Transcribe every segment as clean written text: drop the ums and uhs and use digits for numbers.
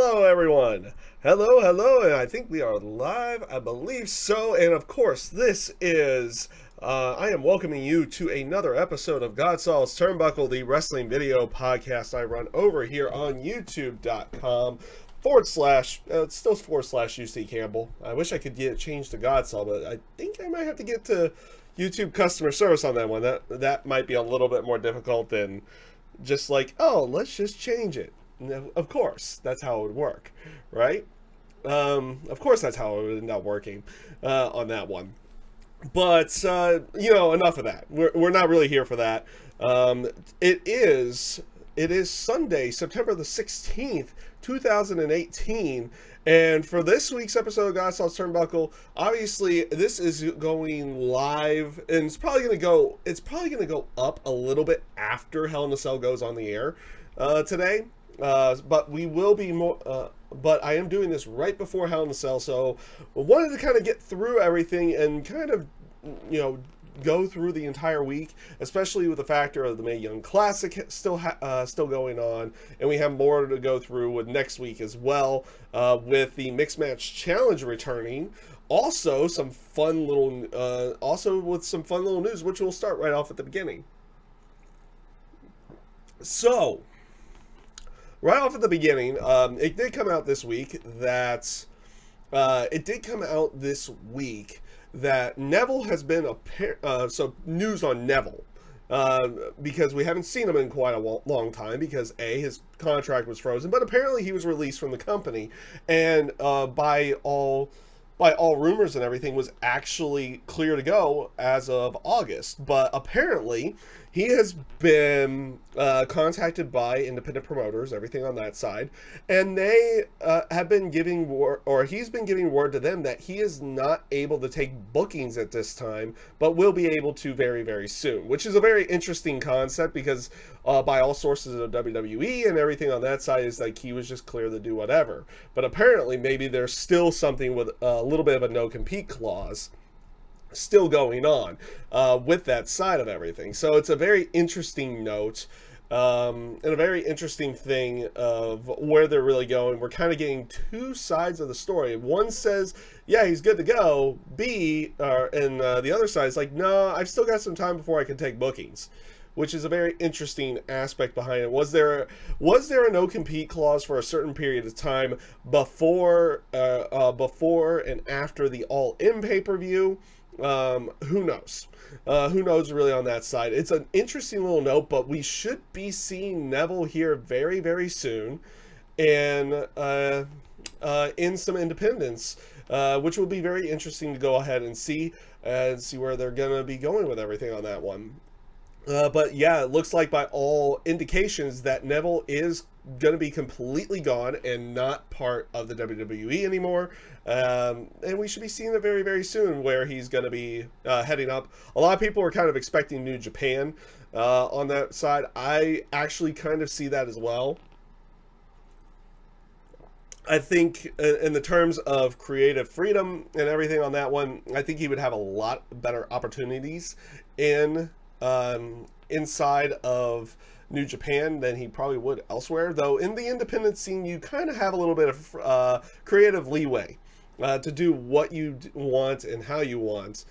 Hello everyone! Hello, and I think we are live, I believe so, and of course this is, I am welcoming you to another episode of GodSaw's Turnbuckle, the wrestling video podcast I run over here on youtube.com it's still / UC Campbell. I wish I could get it changed to GodSaw, but I think I might have to get to YouTube customer service on that one. That might be a little bit more difficult than just like, oh, let's just change it. Of course, that's how it would work, right? Of course, that's how it would end up working on that one. But, you know, enough of that. We're not really here for that. It is Sunday, September the 16th, 2018. And for this week's episode of GodSaw's Turnbuckle, obviously this is going live, and it's probably gonna go up a little bit after Hell in a Cell goes on the air today. But we will be more. But I am doing this right before Hell in a Cell, so I wanted to kind of get through everything and kind of, you know, go through the entire week, especially with the factor of the Mae Young Classic still going on, and we have more to go through with next week as well, with the Mixed Match Challenge returning. Also, some fun little, news, which we'll start right off at the beginning. So, right off at the beginning, it did come out this week that Neville has been so news on Neville, because we haven't seen him in quite a long time, because his contract was frozen, but apparently he was released from the company, and by all rumors and everything was actually clear to go as of August. But apparently he has been contacted by independent promoters, everything on that side, and they have been giving word, or he's been giving word to them, that he is not able to take bookings at this time, but will be able to very, very soon, which is a very interesting concept, because by all sources of WWE and everything on that side is like he was just clear to do whatever. But apparently maybe there's still something with a little bit of a no-compete clause still going on with that side of everything. So it's a very interesting note, and a very interesting thing of where they're really going. We're kind of getting two sides of the story. One says, yeah, he's good to go. And the other side is like, no, I've still got some time before I can take bookings, which is a very interesting aspect behind it. Was there a no-compete clause for a certain period of time before and after the All In pay-per-view? Who knows? Who knows really on that side? It's an interesting little note, but we should be seeing Neville here very, very soon, and in some independents, which will be very interesting to go ahead and see where they're gonna be going with everything on that one. But yeah, it looks like by all indications that Neville is going to be completely gone and not part of the WWE anymore. And we should be seeing it very, very soon, where he's going to be heading up. A lot of people are kind of expecting New Japan on that side. I actually kind of see that as well. I think in the terms of creative freedom and everything on that one, I think he would have a lot better opportunities inside of New Japan than he probably would elsewhere. Though in the independent scene, you kind of have a little bit of creative leeway to do what you want and how you want,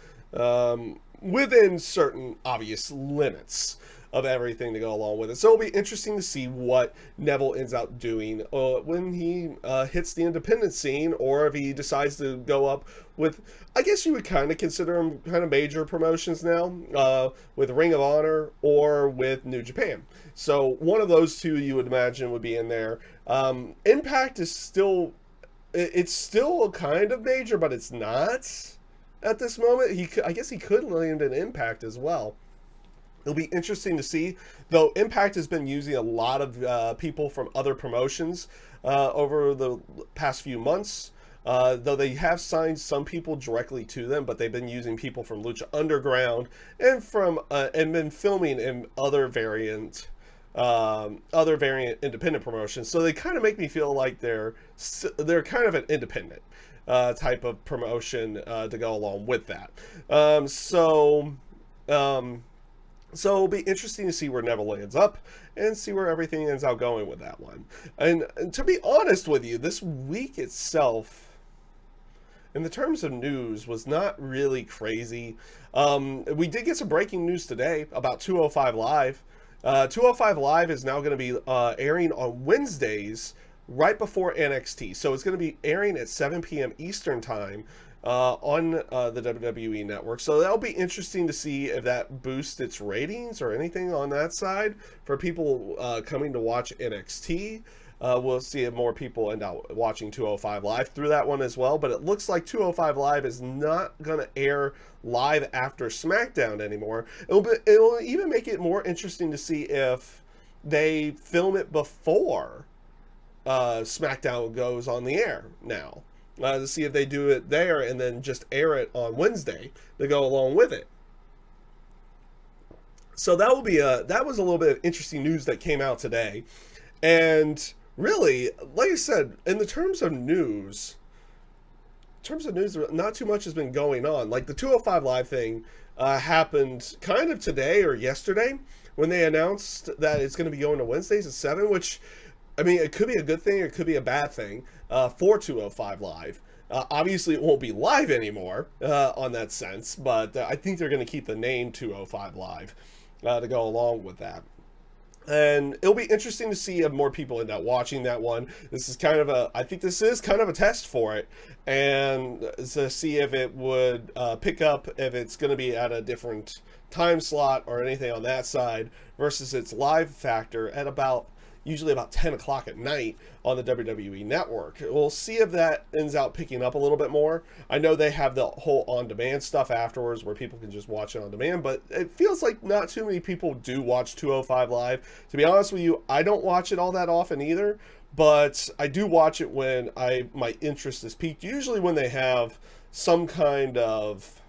within certain obvious limits of everything to go along with it. So it'll be interesting to see what Neville ends up doing when he hits the independent scene, or if he decides to go up with, I guess you would kind of consider him kind of major promotions now, with Ring of Honor or with New Japan. So one of those two you would imagine would be in there. Impact is still, it's still kind of major, but it's not at this moment. I guess he could land in Impact as well. It'll be interesting to see, though Impact has been using a lot of people from other promotions over the past few months, though they have signed some people directly to them, but they've been using people from Lucha Underground and from and been filming in other variant independent promotions. So they kind of make me feel like they're kind of an independent type of promotion to go along with that. So it'll be interesting to see where Neville ends up and see where everything ends out going with that one. And to be honest with you, this week itself, in the terms of news, was not really crazy. We did get some breaking news today about 205 Live. 205 Live is now going to be airing on Wednesdays right before NXT. So it's going to be airing at 7 p.m. Eastern Time on the WWE Network. So that'll be interesting to see if that boosts its ratings or anything on that side for people coming to watch NXT. We'll see if more people end up watching 205 Live through that one as well. But it looks like 205 Live is not going to air live after SmackDown anymore. It'll even make it more interesting to see if they film it before SmackDown goes on the air now. To see if they do it there and then just air it on Wednesday to go along with it. So that will be that was a little bit of interesting news that came out today. And really, like I said, in the terms of news, not too much has been going on. Like the 205 Live thing happened kind of today or yesterday when they announced that it's going to be going to Wednesdays at 7, which, I mean, it could be a good thing, it could be a bad thing for 205 Live. Obviously, it won't be live anymore on that sense, but I think they're going to keep the name 205 Live to go along with that. And it'll be interesting to see if more people end up watching that one. This is kind of I think this is kind of a test for it, and to see if it would pick up, if it's going to be at a different time slot or anything on that side versus its live factor at usually about 10 o'clock at night on the WWE Network. We'll see if that ends out picking up a little bit more. I know they have the whole on-demand stuff afterwards where people can just watch it on demand, but it feels like not too many people do watch 205 Live. To be honest with you, I don't watch it all that often either, but I do watch it when my interest is piqued, usually when they have some kind of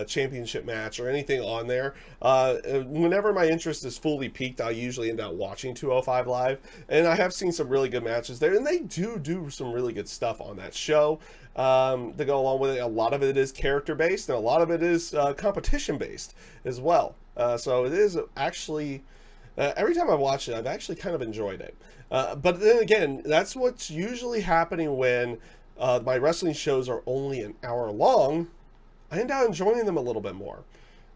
championship match or anything on there. Whenever my interest is fully piqued, I usually end up watching 205 Live, and I have seen some really good matches there, and they do some really good stuff on that show to go along with it. A lot of it is character based, and a lot of it is competition based as well. So it is actually, every time I've watched it, I've actually kind of enjoyed it. But then again, that's what's usually happening when my wrestling shows are only an hour long. I end up enjoying them a little bit more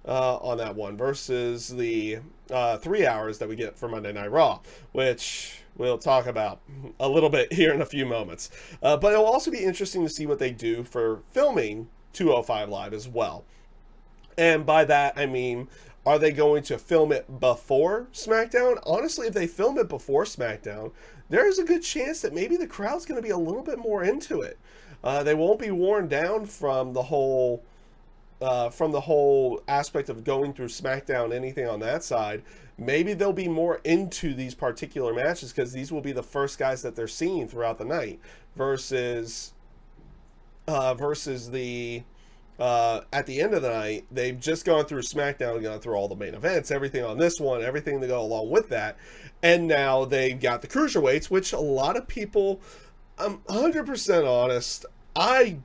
on that one versus the 3 hours that we get for Monday Night Raw, which we'll talk about a little bit here in a few moments. But it'll also be interesting to see what they do for filming 205 Live as well. And by that, I mean, are they going to film it before SmackDown? Honestly, if they film it before SmackDown, there's a good chance that maybe the crowd's going to be a little bit more into it. They won't be worn down from the whole aspect of going through SmackDown, anything on that side. Maybe they'll be more into these particular matches because these will be the first guys that they're seeing throughout the night versus the at the end of the night, they've just gone through SmackDown and gone through all the main events, everything on this one, everything to go along with that. And now they've got the cruiserweights, which a lot of people, I'm 100% honest, I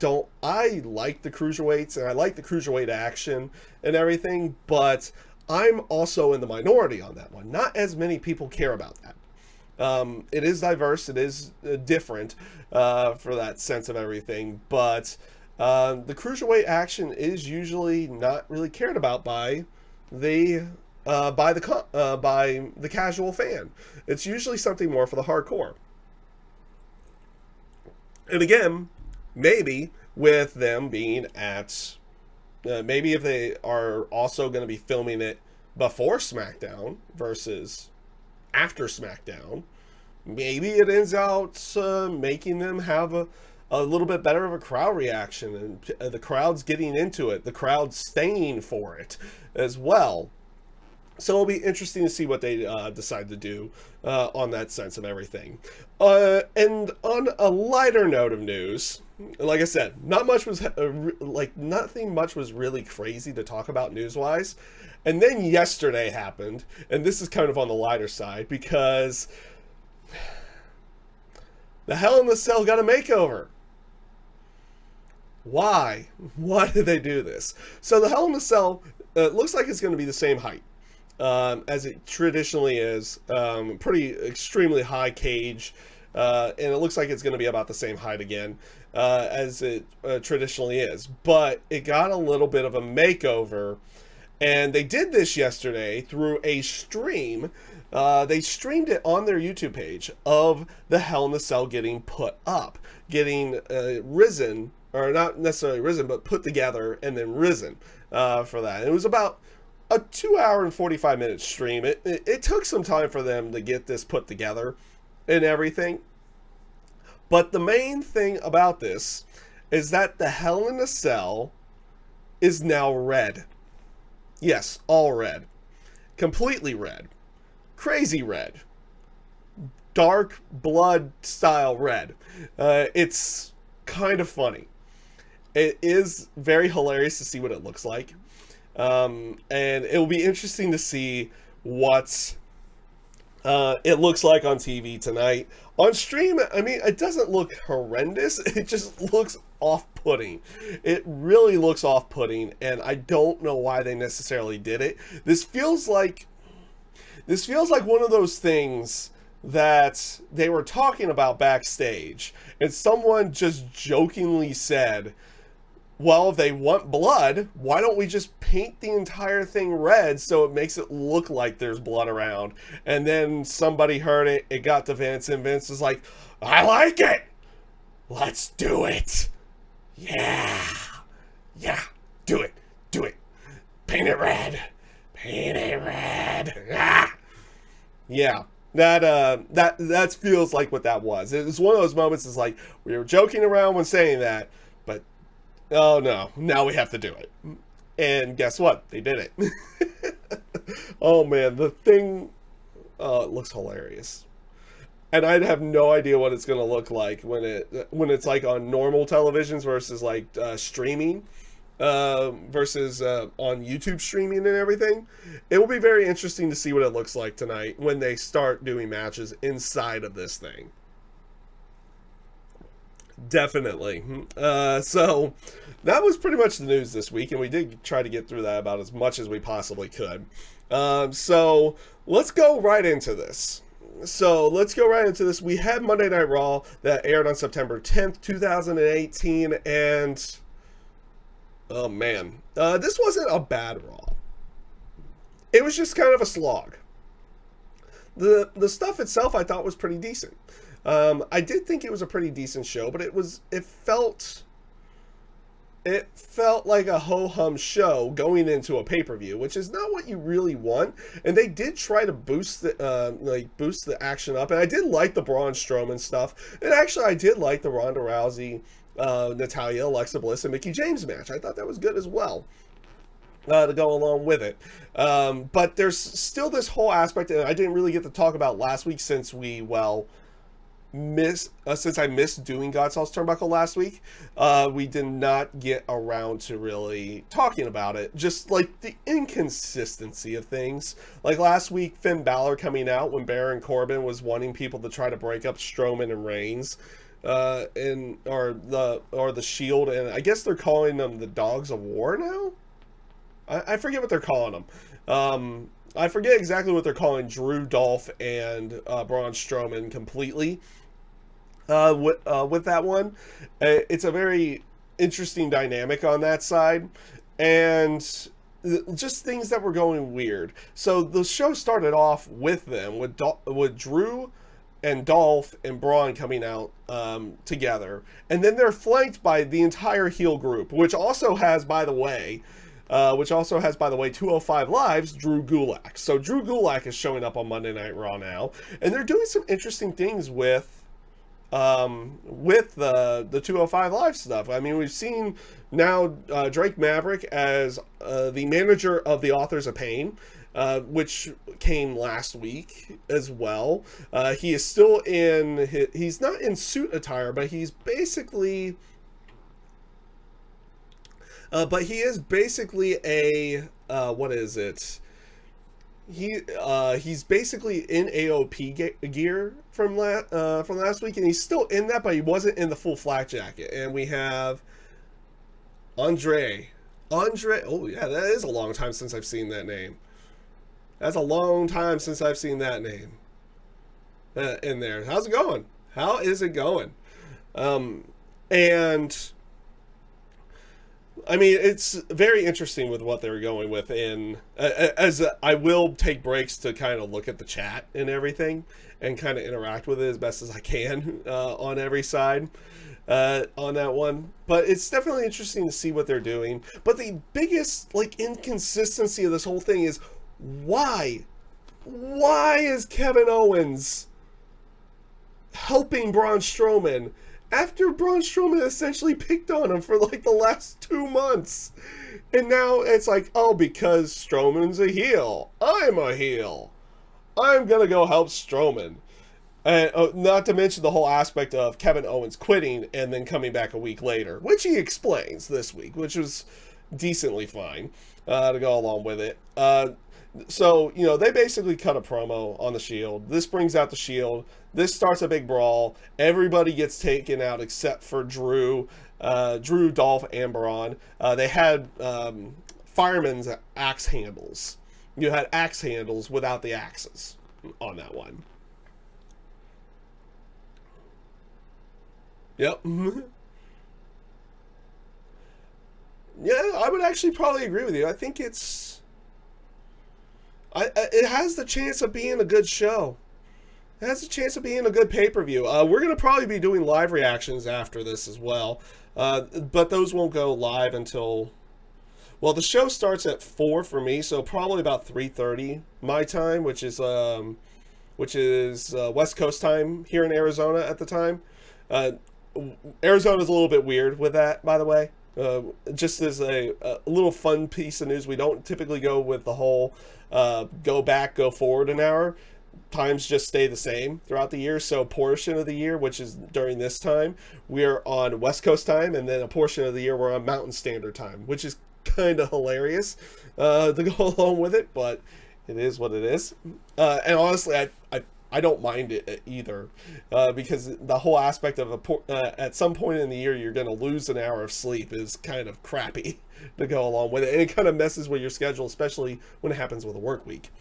like the cruiserweights and I like the cruiserweight action and everything, but I'm also in the minority on that one. Not as many people care about that. It is diverse, it is different for that sense of everything, but the cruiserweight action is usually not really cared about by the casual fan. It's usually something more for the hardcore. And again, maybe with them being at, maybe if they are also going to be filming it before SmackDown versus after SmackDown, maybe it ends out making them have a little bit better of a crowd reaction, and the crowd's getting into it, the crowd's staying for it as well. So it'll be interesting to see what they decide to do on that sense of everything. And on a lighter note of news, like I said, nothing much was really crazy to talk about news-wise. And then yesterday happened, and this is kind of on the lighter side because the Hell in the Cell got a makeover. Why? Why did they do this? So the Hell in a Cell looks like it's going to be the same height as it traditionally is. Pretty extremely high cage, and it looks like it's going to be about the same height again as it traditionally is. But it got a little bit of a makeover, and they did this yesterday through a stream. They streamed it on their YouTube page of the Hell in a Cell getting put up, getting risen, or not necessarily risen, but put together and then risen for that. It was about a 2-hour and 45-minute stream. It took some time for them to get this put together and everything. But the main thing about this is that the Hell in a Cell is now red. Yes, all red. Completely red. Crazy red. Dark blood style red. It's kind of funny. It is very hilarious to see what it looks like. And it will be interesting to see what it looks like on TV tonight. On stream, I mean, it doesn't look horrendous. It just looks off-putting. It really looks off-putting, and I don't know why they necessarily did it. This feels like one of those things that they were talking about backstage, and someone just jokingly said, well, if they want blood, why don't we just paint the entire thing red so it makes it look like there's blood around? And then somebody heard it, it got to Vince, and Vince was like, I like it! Let's do it! Yeah! Yeah! Do it! Do it! Paint it red! Paint it red! Ah! Yeah. That feels like what that was. It was one of those moments, it's like, we were joking around when saying that, but oh no, now we have to do it. And guess what? They did it. Oh man, the thing it looks hilarious. And I'd have no idea what it's going to look like when it's like on normal televisions versus like streaming, versus on YouTube streaming and everything. It will be very interesting to see what it looks like tonight when they start doing matches inside of this thing. Definitely. So that was pretty much the news this week, and we did try to get through that about as much as we possibly could. So let's go right into this. We had Monday Night Raw that aired on September 10th, 2018, and oh man, this wasn't a bad Raw. It was just kind of a slog. The stuff itself I thought was pretty decent. I did think it was a pretty decent show, but it felt like a ho-hum show going into a pay-per-view, which is not what you really want. And they did try to boost the action up, and I did like the Braun Strowman stuff. And actually, I did like the Ronda Rousey, Natalya, Alexa Bliss, and Mickie James match. I thought that was good as well. To go along with it. But there's still this whole aspect that I didn't really get to talk about last week since since I missed doing GodSaw's Turnbuckle last week. We did not get around to really talking about it. Just like the inconsistency of things. Like last week, Finn Balor coming out when Baron Corbin was wanting people to try to break up Strowman and Reigns. Or the Shield, and I guess they're calling them the Dogs of War now? I forget what they're calling them. I forget exactly what they're calling Drew, Dolph, and Braun Strowman completely with that one. It's a very interesting dynamic on that side, and just things that were going weird. So the show started off with them, with Drew and Dolph and Braun coming out together, and then they're flanked by the entire heel group, which also has, by the way, 205 Live's Drew Gulak. So Drew Gulak is showing up on Monday Night Raw now, and they're doing some interesting things with the 205 Live stuff. I mean, we've seen now Drake Maverick as the manager of the Authors of Pain, which came last week as well. He is still he's not in suit attire, but he's basically he is basically a what is it? He's basically in AOP gear from last week, and he's still in that, but he wasn't in the full flak jacket. And we have Andre. Oh yeah, that is a long time since I've seen that name. That's a long time since I've seen that name in there. How's it going? How is it going? And I mean, it's very interesting with what they're going with. As I will take breaks to kind of look at the chat and everything, and kind of interact with it as best as I can on every side on that one. But it's definitely interesting to see what they're doing. But the biggest inconsistency of this whole thing is why is Kevin Owens helping Braun Strowman after Braun Strowman essentially picked on him for the last 2 months? And now it's like, oh, because Strowman's a heel, I'm a heel, I'm gonna go help Strowman. And not to mention the whole aspect of Kevin Owens quitting and then coming back a week later, which he explains this week, which was decently fine to go along with it. So, they basically cut a promo on the Shield. This brings out the Shield. This starts a big brawl. Everybody gets taken out except for Drew, Dolph, and Braun. They had firemen's axe handles. You had axe handles without the axes on that one. Yep. Yeah, I would actually probably agree with you. I think it has the chance of being a good show. It has a chance of being a good pay-per-view. We're going to probably be doing live reactions after this as well. But those won't go live until... Well, the show starts at 4 for me, so probably about 3:30 my time, which is West Coast time here in Arizona at the time. Arizona's a little bit weird with that, by the way. Just as a little fun piece of news, we don't typically go with the whole go back, go forward an hour. Times just stay the same throughout the year. So a portion of the year, which is during this time, we're on West Coast time, and then a portion of the year we're on Mountain Standard Time, which is kind of hilarious to go along with it, but it is what it is. And honestly, I don't mind it either, because the whole aspect of at some point in the year you're going to lose an hour of sleep is kind of crappy to go along with it, and it kind of messes with your schedule, especially when it happens with a work week.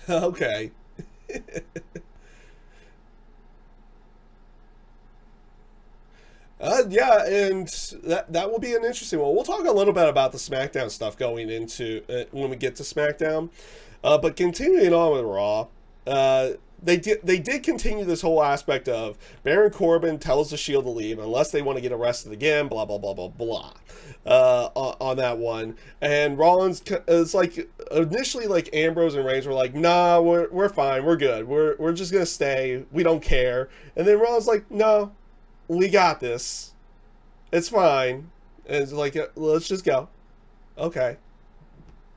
Okay. Yeah, and that will be an interesting one. We'll talk a little bit about the SmackDown stuff going into when we get to SmackDown. But continuing on with Raw, they did continue this whole aspect of Baron Corbin tells the Shield to leave unless they want to get arrested again, blah, blah, blah, blah, blah, on that one. And Rollins, it's like, initially, like, Ambrose and Reigns were like, nah, we're fine, we're good, we're just gonna stay, we don't care. And then Rollins like, no, we got this, it's fine. And it's like, let's just go. Okay.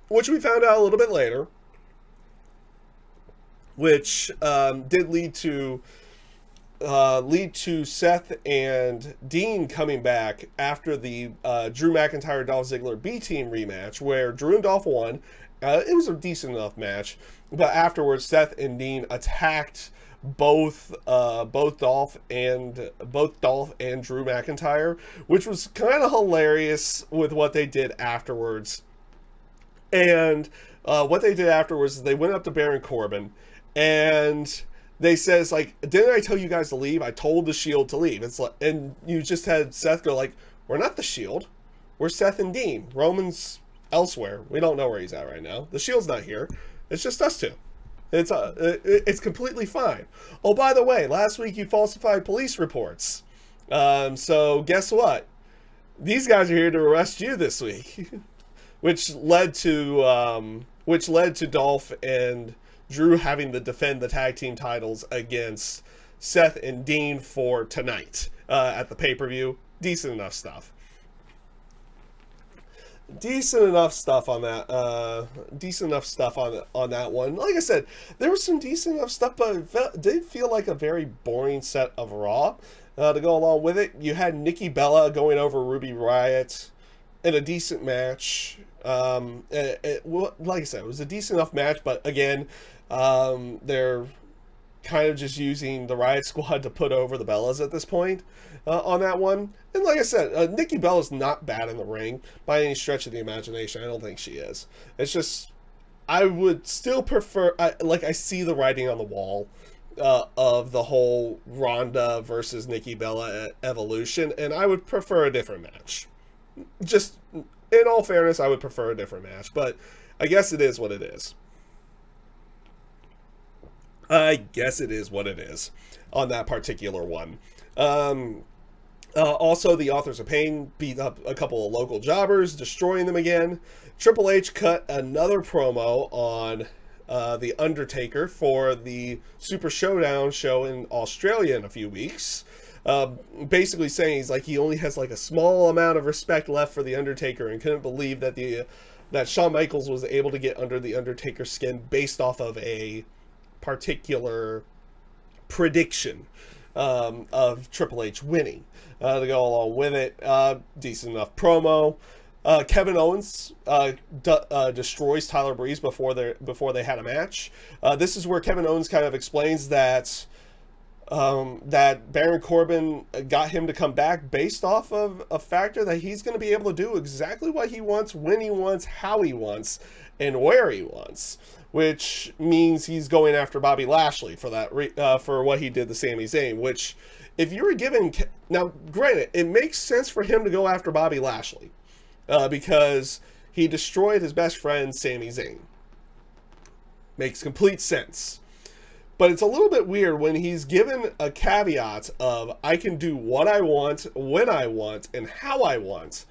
Which we found out a little bit later, which did lead to Seth and Dean coming back after the Drew McIntyre Dolph Ziggler B Team rematch, where Drew and Dolph won. It was a decent enough match, but afterwards Seth and Dean attacked both Dolph and Drew McIntyre, which was kind of hilarious with what they did afterwards. And what they did afterwards is they went up to Baron Corbin, and they says, like, didn't I tell you guys to leave? I told the Shield to leave. It's like, and you just had Seth go like, we're not the Shield, we're Seth and Dean. Roman's elsewhere. We don't know where he's at right now. The Shield's not here. It's just us two. It's completely fine. Oh, by the way, last week you falsified police reports. So guess what? These guys are here to arrest you this week, which led to Dolph and Drew having to defend the tag team titles against Seth and Dean for tonight at the pay-per-view. Decent enough stuff. Decent enough stuff on that. Decent enough stuff on that one. Like I said, there was some decent enough stuff, but it did feel like a very boring set of Raw to go along with it. You had Nikki Bella going over Ruby Riott in a decent match. Like I said, it was a decent enough match, but again, they're kind of just using the Riot Squad to put over the Bellas at this point on that one. And like I said, Nikki Bella's not bad in the ring by any stretch of the imagination. I don't think she is. It's just, I would still prefer, I see the writing on the wall of the whole Ronda versus Nikki Bella evolution, and I would prefer a different match. Just, in all fairness, I would prefer a different match, but I guess it is what it is. I guess it is what it is on that particular one. Also, the Authors of Pain beat up a couple of local jobbers, destroying them again. Triple H cut another promo on the Undertaker for the Super Showdown show in Australia in a few weeks. Basically saying he's like, he only has like a small amount of respect left for the Undertaker, and couldn't believe that that Shawn Michaels was able to get under the Undertaker's skin based off of a particular prediction of Triple H winning. To go along with it, decent enough promo. Kevin Owens destroys Tyler Breeze before they had a match. This is where Kevin Owens kind of explains that that Baron Corbin got him to come back based off of a factor that he's going to be able to do exactly what he wants, when he wants, how he wants, and where he wants. Which means he's going after Bobby Lashley for that for what he did to Sami Zayn. Which, if you were given, now granted, it makes sense for him to go after Bobby Lashley because he destroyed his best friend Sami Zayn. Makes complete sense. But it's a little bit weird when he's given a caveat of I can do what I want, when I want, and how I want.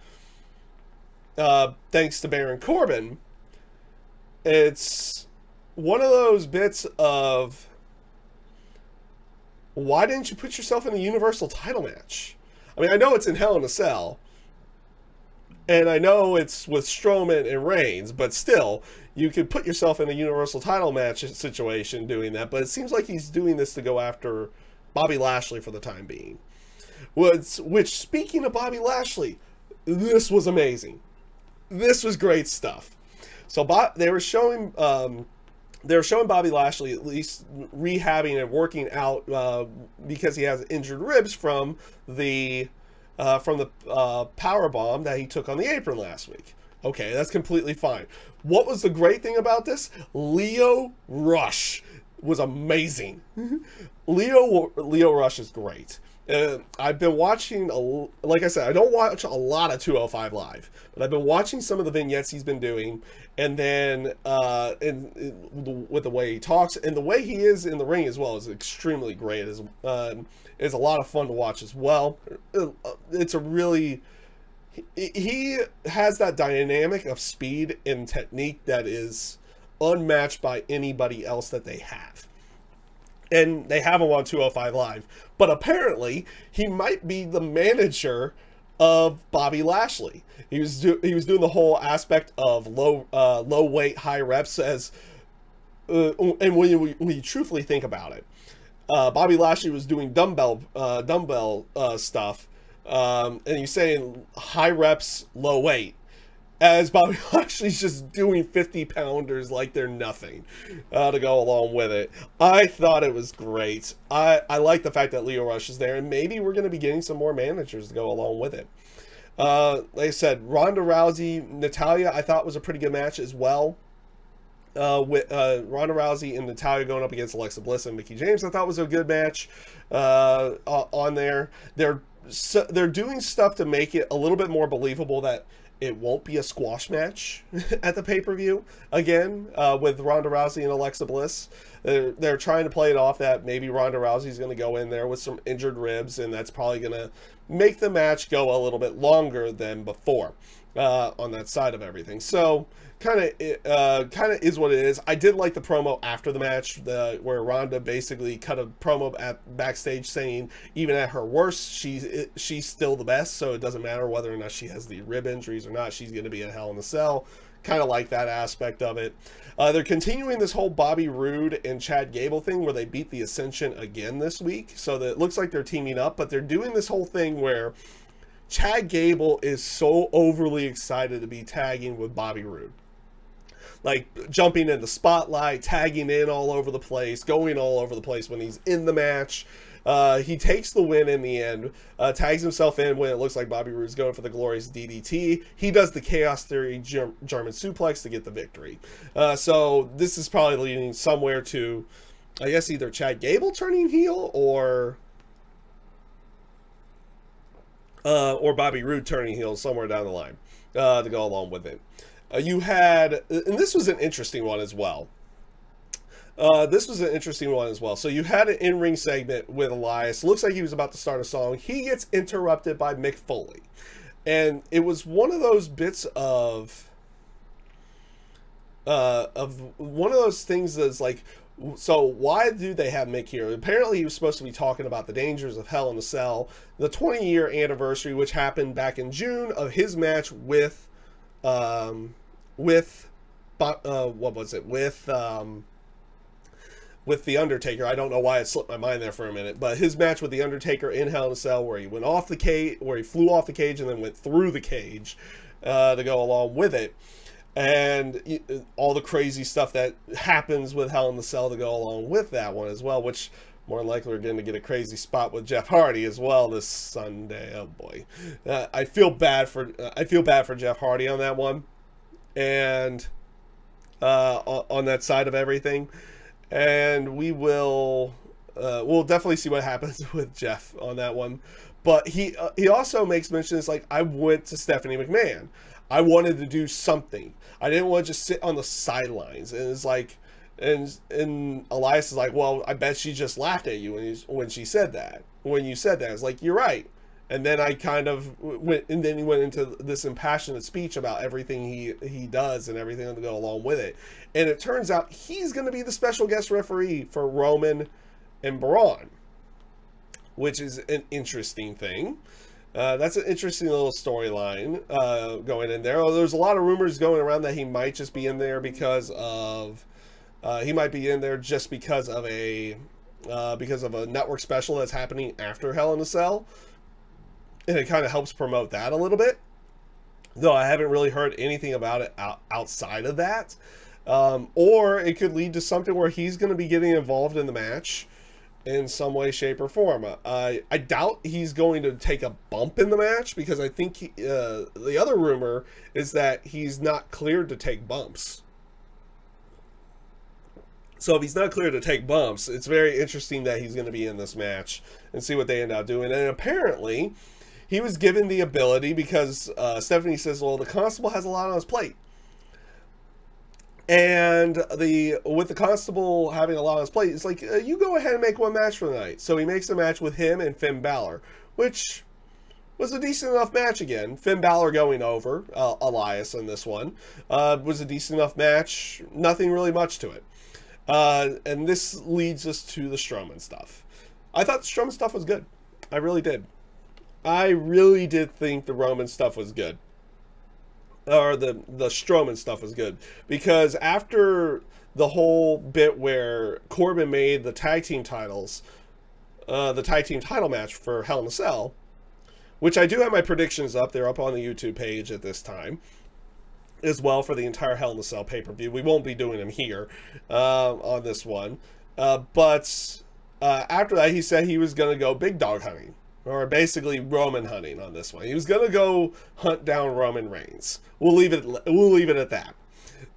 Thanks to Baron Corbin. It's one of those bits of, why didn't you put yourself in a Universal title match? I mean, I know it's in Hell in a Cell, and I know it's with Strowman and Reigns, but still, you could put yourself in a Universal title match situation doing that, but it seems like he's doing this to go after Bobby Lashley for the time being. Which, speaking of Bobby Lashley, this was amazing. This was great stuff. So they were showing Bobby Lashley at least rehabbing and working out because he has injured ribs from the power bomb that he took on the apron last week. Okay, that's completely fine. What was the great thing about this? Lio Rush was amazing. Lio Rush is great. I've been watching, like I said, I don't watch a lot of 205 Live, but I've been watching some of the vignettes he's been doing, and then with the way he talks, and the way he is in the ring as well is extremely great. It's a lot of fun to watch as well. It's a really, he has that dynamic of speed and technique that is unmatched by anybody else that they have. And they have him on 205 Live. But apparently, he might be the manager of Bobby Lashley. He was doing the whole aspect of low weight, high reps as, and when you truthfully think about it, Bobby Lashley was doing dumbbell stuff, and he's saying high reps, low weight. As Bobby Lashley's just doing 50-pounders like they're nothing to go along with it. I thought it was great. I like the fact that Lio Rush is there, and maybe we're going to be getting some more managers to go along with it. Like I said, Ronda Rousey, Natalya, I thought was a pretty good match as well. With Ronda Rousey and Natalya going up against Alexa Bliss and Mickie James, I thought was a good match on there. They're doing stuff to make it a little bit more believable that it won't be a squash match at the pay-per-view again with Ronda Rousey and Alexa Bliss. They're trying to play it off that maybe Ronda Rousey's going to go in there with some injured ribs, and that's probably going to make the match go a little bit longer than before on that side of everything. So kind of is what it is. I did like the promo after the match where Ronda basically cut a promo backstage saying even at her worst she's still the best, so it doesn't matter whether or not she has the rib injuries or not, she's going to be in Hell in a Cell. Kind of like that aspect of it. They're continuing this whole Bobby Roode and Chad Gable thing where they beat the Ascension again this week, so that it looks like they're teaming up, but they're doing this whole thing where Chad Gable is so overly excited to be tagging with Bobby Roode. like jumping in the spotlight, tagging in all over the place, going all over the place when he's in the match. He takes the win in the end, tags himself in when it looks like Bobby Roode's going for the glorious DDT. He does the Chaos Theory German suplex to get the victory. So this is probably leading somewhere to, I guess, either Chad Gable turning heel or Bobby Roode turning heel somewhere down the line to go along with it. You had, and this was an interesting one as well. So you had an in-ring segment with Elias. Looks like he was about to start a song. He gets interrupted by Mick Foley. And it was one of those bits of one of those things that's like, so why do they have Mick here? Apparently he was supposed to be talking about the dangers of Hell in a Cell, the 20-year anniversary, which happened back in June of his match with the Undertaker. I don't know why it slipped my mind there for a minute, but his match with the Undertaker in Hell in a Cell, where he went off the cage, where he flew off the cage and then went through the cage to go along with it, and all the crazy stuff that happens with Hell in a Cell to go along with that one as well, which more than likely we're going to get a crazy spot with Jeff Hardy as well this Sunday. Oh boy, I feel bad for Jeff Hardy on that one, and on that side of everything. And we'll definitely see what happens with Jeff on that one. But he also makes mention, it's like, I went to Stephanie McMahon. I wanted to do something. I didn't want to just sit on the sidelines. And it's like, and Elias is like, well, I bet she just laughed at you when you said that. It's like, you're right. And then I kind of went, and then he went into this impassioned speech about everything he does and everything to go along with it. And it turns out he's going to be the special guest referee for Roman and Braun, which is an interesting thing. That's an interesting little storyline going in there. There's a lot of rumors going around that he might just be in there because of a network special that's happening after Hell in a Cell. And it kind of helps promote that a little bit, though I haven't really heard anything about it outside of that. Or it could lead to something where he's going to be getting involved in the match in some way, shape, or form. I doubt he's going to take a bump in the match, because I think the other rumor is that he's not cleared to take bumps. So if he's not cleared to take bumps, it's very interesting that he's going to be in this match and see what they end up doing. And apparently he was given the ability, because Stephanie says, well, the Constable has a lot on his plate. And with the Constable having a lot on his plate, it's like, you go ahead and make one match for the night. So he makes a match with him and Finn Balor, which was a decent enough match again. Finn Balor going over Elias in this one was a decent enough match. Nothing really much to it. And this leads us to the Strowman stuff. I thought the Strowman stuff was good. I really did. I really did think the Roman stuff was good. Or the Strowman stuff was good. Because after the whole bit where Corbin made the tag team titles, the tag team title match for Hell in a Cell, which I do have my predictions up. They're up on the YouTube page at this time as well for the entire Hell in a Cell pay-per-view. We won't be doing them here on this one. But after that, he said he was going to go big dog hunting, or basically Roman hunting on this one. He was going to go hunt down Roman Reigns. We'll leave it at that.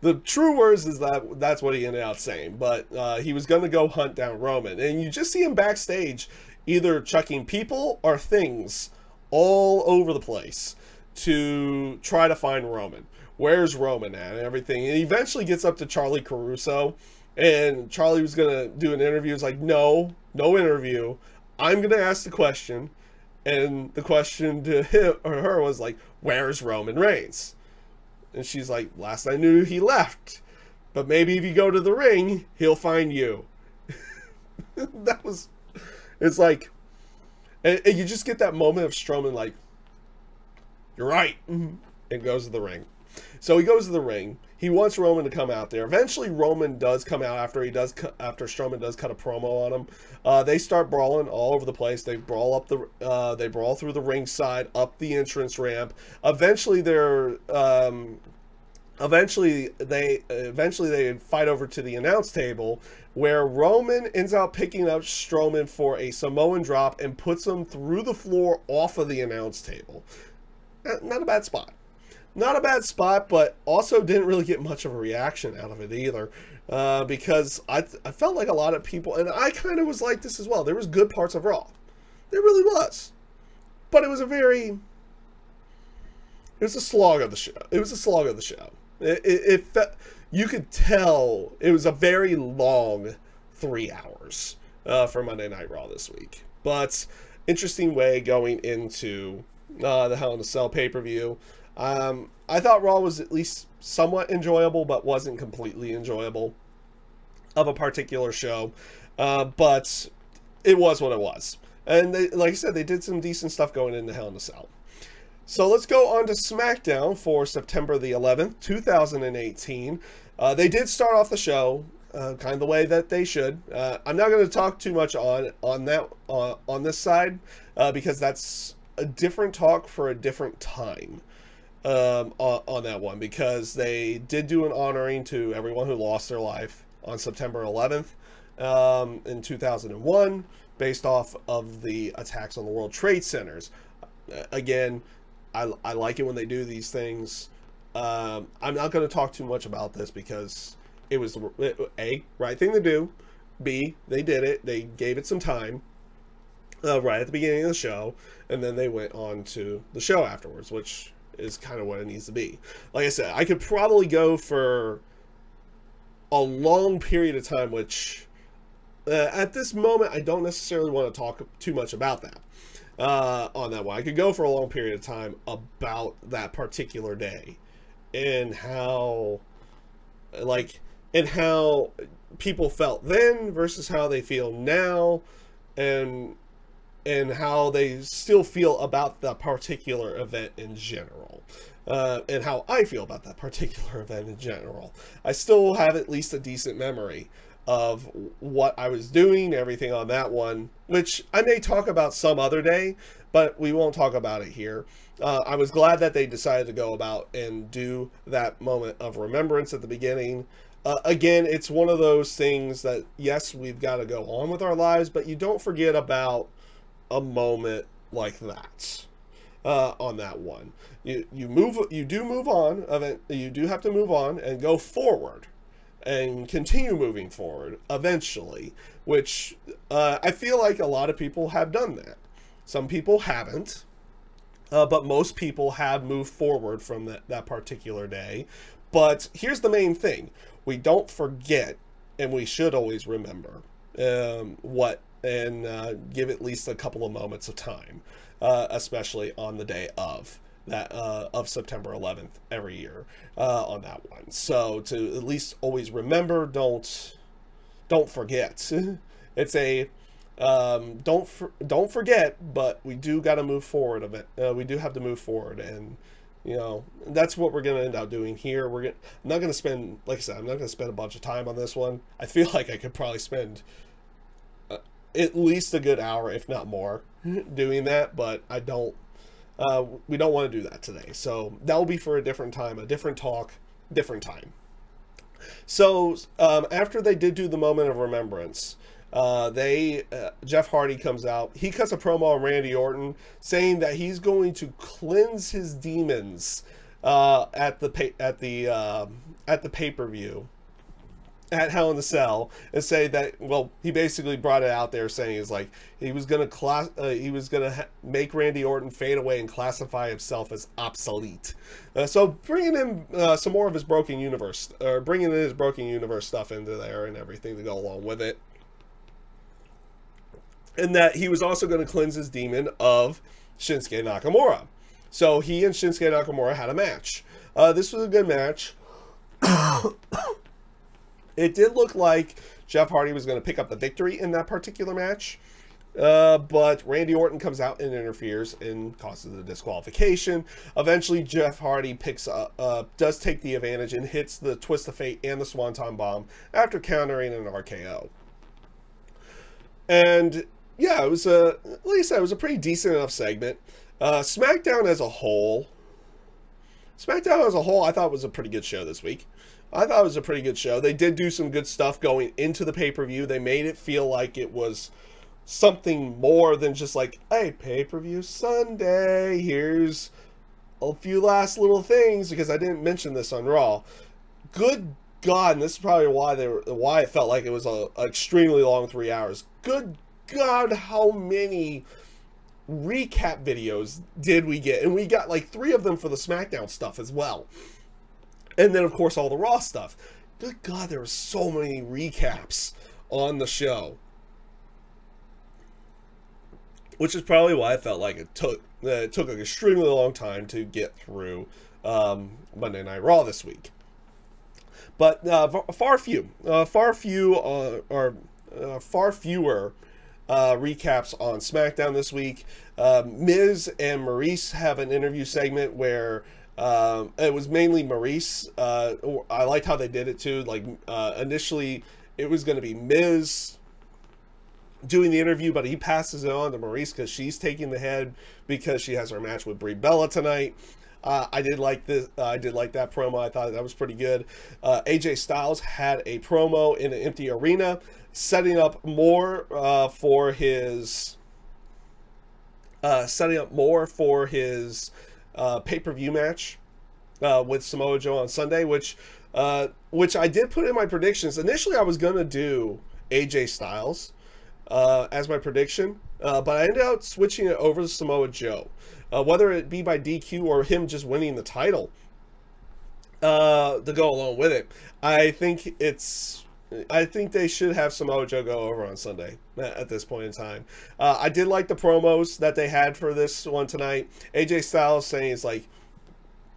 The true words is that that's what he ended up saying, but he was going to go hunt down Roman. And you just see him backstage either chucking people or things all over the place to try to find Roman. Where's Roman at and everything. And he eventually gets up to Charlie Caruso, and Charlie was going to do an interview. It's like, no interview. I'm going to ask the question. And the question to him or her was like, where's Roman Reigns? And she's like, last I knew he left, but maybe if you go to the ring, he'll find you. It's like, and you just get that moment of Strowman like, you're right, and goes to the ring. So he goes to the ring. He wants Roman to come out there. Eventually, Roman does come out after Strowman does cut a promo on him. They start brawling all over the place. They brawl through the ringside, up the entrance ramp. Eventually, they're Eventually they fight over to the announce table, where Roman ends up picking up Strowman for a Samoan drop and puts him through the floor off of the announce table. Not a bad spot. Not a bad spot, but also didn't really get much of a reaction out of it either. Because I felt like a lot of people, and I kind of was like this as well, there was good parts of Raw. There really was. But it was a slog of the show. It was a slog of the show. It felt, you could tell it was a very long 3 hours for Monday Night Raw this week. But interesting way going into the Hell in a Cell pay-per-view. I thought Raw was at least somewhat enjoyable, but wasn't completely enjoyable of a particular show. But it was what it was. And they, like I said, they did some decent stuff going into Hell in a Cell. So let's go on to Smackdown for September the 11th, 2018. They did start off the show kind of the way that they should. I'm not going to talk too much on this side because that's a different talk for a different time on that one, because they did do an honoring to everyone who lost their life on September 11th in 2001 based off of the attacks on the World Trade Centers. Again, I like it when they do these things. I'm not going to talk too much about this because it was A, right thing to do. B, they did it. They gave it some time right at the beginning of the show, and then they went on to the show afterwards, which is kind of what it needs to be. Like I said, I could probably go for a long period of time, which at this moment I don't necessarily want to talk too much about that. On that one, I could go for a long period of time about that particular day and how people felt then versus how they feel now, and how they still feel about that particular event in general, and how I feel about that particular event in general. I still have at least a decent memory of what I was doing, everything on that one, which I may talk about some other day, but we won't talk about it here. I was glad that they decided to go about and do that moment of remembrance at the beginning. Again, it's one of those things that, yes, we've got to go on with our lives, but you don't forget about a moment like that on that one. You do move on. You do have to move on and go forward and continue moving forward eventually, which I feel like a lot of people have done that. Some people haven't, but most people have moved forward from that particular day. But here's the main thing: we don't forget, and we should always remember give at least a couple of moments of time, especially on the day of September 11th every year on that one. So to at least always remember, don't forget. It's a don't forget, but we do got to move forward of it. We do have to move forward, and you know, that's what we're going to end up doing here. I'm not going to spend, like I said, I'm not going to spend a bunch of time on this one. I feel like I could probably spend at least a good hour, if not more, doing that, but I don't. We don't want to do that today. So that will be for a different time, a different talk, different time. So after they did do the moment of remembrance, Jeff Hardy comes out. He cuts a promo on Randy Orton saying that he's going to cleanse his demons at the pay-per-view at Hell in a Cell, and say that, well, he basically brought it out there saying is like he was gonna make Randy Orton fade away and classify himself as obsolete. So bringing in some more of his Broken Universe, or bringing in his Broken Universe stuff into there and everything to go along with it. And that he was also going to cleanse his demon of Shinsuke Nakamura. So he and Shinsuke Nakamura had a match. This was a good match. It did look like Jeff Hardy was going to pick up the victory in that particular match. But Randy Orton comes out and interferes and causes a disqualification. Eventually, Jeff Hardy does take the advantage and hits the Twist of Fate and the Swanton Bomb after countering an RKO. And yeah, it was like I said, it was a pretty decent enough segment. SmackDown as a whole SmackDown as a whole, I thought was a pretty good show this week. I thought it was a pretty good show. They did do some good stuff going into the pay-per-view. They made it feel like it was something more than just like, hey, pay-per-view Sunday, here's a few last little things, because I didn't mention this on Raw. Good God, and this is probably why it felt like it was a extremely long 3 hours. Good God, how many recap videos did we get? And we got like 3 of them for the SmackDown stuff as well. And then, of course, all the Raw stuff. Good God, there were so many recaps on the show. Which is probably why I felt like it took an extremely long time to get through Monday Night Raw this week. But far fewer recaps on SmackDown this week. Miz and Maryse have an interview segment where it was mainly Maryse. I liked how they did it too. Like initially, it was going to be Miz doing the interview, but he passes it on to Maryse because she's taking the head because she has her match with Brie Bella tonight. I did like this. I did like that promo. I thought that was pretty good. AJ Styles had a promo in an empty arena, setting up more for his pay-per-view match with Samoa Joe on Sunday, which I did put in my predictions. Initially, I was gonna do AJ Styles as my prediction, but I ended up switching it over to Samoa Joe. Whether it be by DQ or him just winning the title to go along with it, I think they should have Samoa Joe go over on Sunday at this point in time. I did like the promos that they had for this one tonight. AJ Styles saying it's like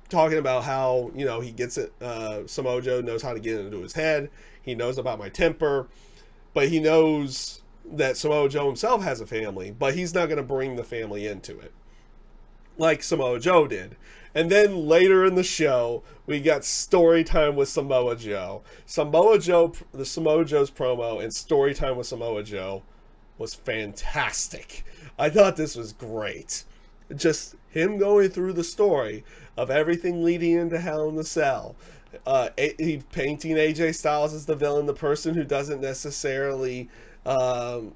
talking about how, you know, he gets it. Samoa Joe knows how to get into his head. He knows about my temper, but he knows that Samoa Joe himself has a family, but he's not going to bring the family into it like Samoa Joe did. And then later in the show, we got story time with Samoa Joe. The Samoa Joe's promo and story time with Samoa Joe was fantastic. I thought this was great. Just him going through the story of everything leading into Hell in the Cell. He painting AJ Styles as the villain, the person who doesn't necessarily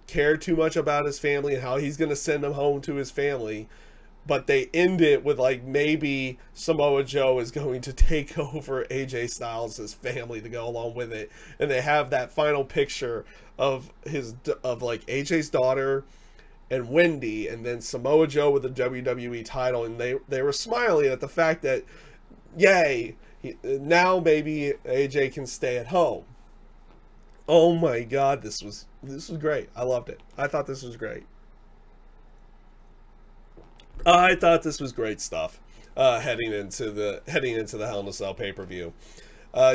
care too much about his family and how he's going to send him home to his family. But they end it with like maybe Samoa Joe is going to take over AJ Styles' family to go along with it, and they have that final picture of like AJ's daughter and Wendy, and then Samoa Joe with the WWE title, and they were smiling at the fact that, yay, now maybe AJ can stay at home. Oh my God, this was great. I loved it. I thought this was great. I thought this was great stuff heading into the Hell in a Cell pay-per-view.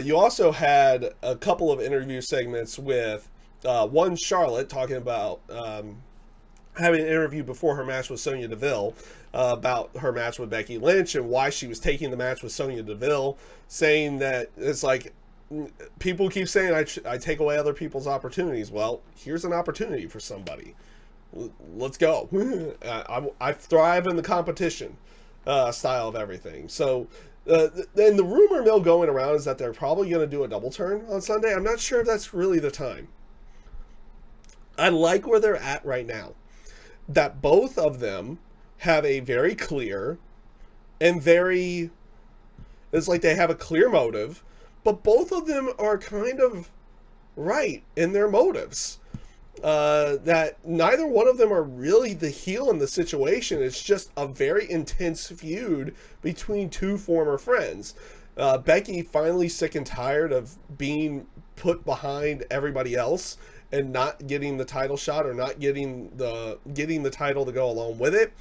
You also had a couple of interview segments with one, Charlotte, talking about having an interview before her match with Sonya Deville about her match with Becky Lynch and why she was taking the match with Sonya Deville, saying that it's like, people keep saying I take away other people's opportunities. Well, here's an opportunity for somebody. Let's go. I thrive in the competition style of everything. So then the rumor mill going around is that they're probably going to do a double turn on Sunday. I'm not sure if that's really the time. I like where they're at right now. That both of them have a very clear and very... It's like they have a clear motive, but both of them are kind of right in their motives. That neither one of them are really the heel in the situation. It's just a very intense feud between two former friends. Becky finally sick and tired of being put behind everybody else and not getting the title shot or not getting the title to go along with it.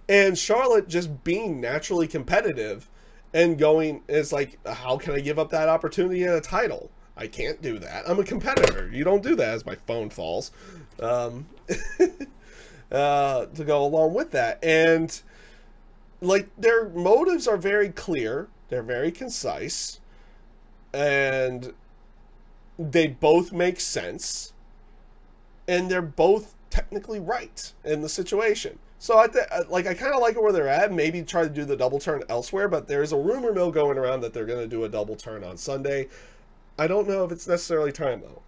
And Charlotte just being naturally competitive and going, it's like, how can I give up that opportunity at a title? I can't do that. I'm a competitor. You don't do that, as my phone falls. To go along with that. And like, their motives are very clear. They're very concise. And they both make sense. And they're both technically right in the situation. So I kind of like it where they're at. Maybe try to do the double turn elsewhere, but there's a rumor mill going around that they're going to do a double turn on Sunday. I don't know if it's necessarily time though.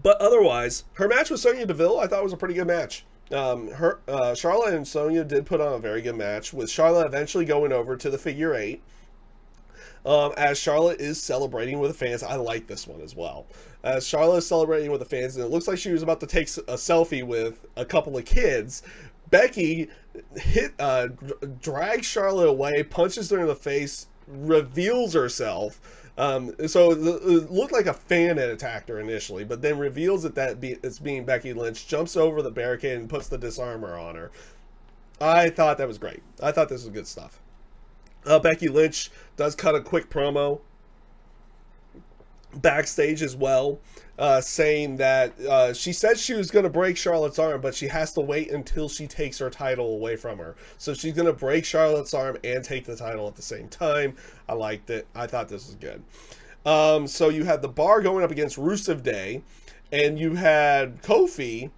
But otherwise, her match with Sonya Deville, I thought was a pretty good match. Charlotte and Sonya did put on a very good match, with Charlotte eventually going over to the figure 8. As Charlotte is celebrating with the fans. I like this one as well. As Charlotte is celebrating with the fans, and it looks like she was about to take a selfie with a couple of kids, Becky drags Charlotte away, punches her in the face, reveals herself. So it looked like a fan had attacked her initially, but then reveals that it's being Becky Lynch, jumps over the barricade and puts the disarmer on her. I thought that was great. I thought this was good stuff. Becky Lynch does cut a quick promo backstage as well, saying that she said she was going to break Charlotte's arm, but she has to wait until she takes her title away from her. So she's going to break Charlotte's arm and take the title at the same time. I liked it. I thought this was good. So you had the Bar going up against Rusev Day, and you had Kofi,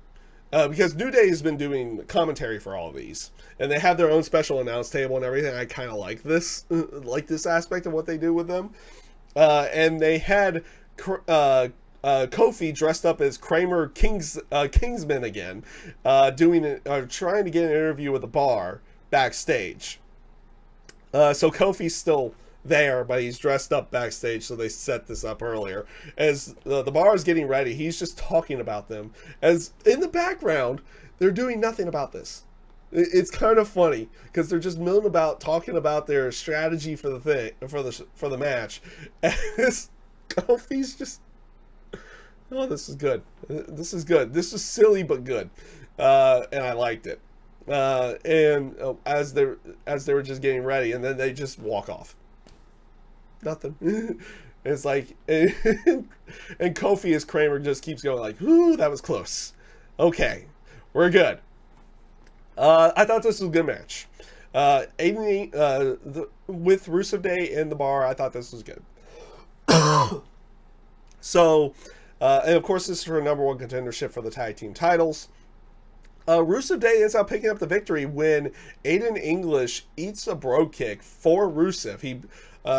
because New Day has been doing commentary for all of these, and they have their own special announce table and everything. I kind of like this aspect of what they do with them. And they had Kofi dressed up as Kramer Kingsman again, trying to get an interview with the Bar backstage. So Kofi's still there, but he's dressed up backstage, so they set this up earlier. As the Bar is getting ready, he's just talking about them. As in the background, they're doing nothing about this. It's kind of funny because they're just milling about, talking about their strategy for the match. And Kofi's just, oh, this is good. This is good. This is silly but good, and I liked it. As they were just getting ready, and then they just walk off. Nothing. It's like, and Kofi as Kramer just keeps going like, "Ooh, that was close. Okay, we're good." I thought this was a good match. With Rusev Day in the Bar, I thought this was good. So, and of course, this is for #1 contendership for the tag team titles. Rusev Day ends up picking up the victory when Aiden English eats a bro kick for Rusev.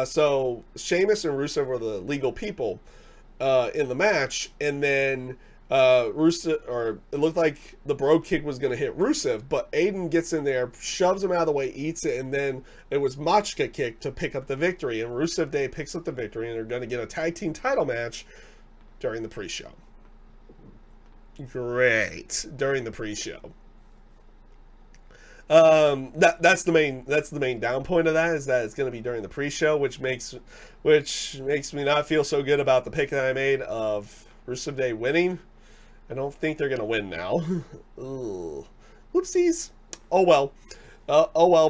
So Sheamus and Rusev were the legal people in the match, and then Rusev, it looked like the bro kick was going to hit Rusev, but Aiden gets in there, shoves him out of the way, eats it, and then it was Machka kick to pick up the victory, and Rusev Day picks up the victory, and they're going to get a tag team title match during the pre-show. Great. During the pre-show. That's the main down point of that, is that it's going to be during the pre-show, which makes me not feel so good about the pick that I made of Rusev Day winning. I don't think they're going to win now. Whoopsies. Oh well,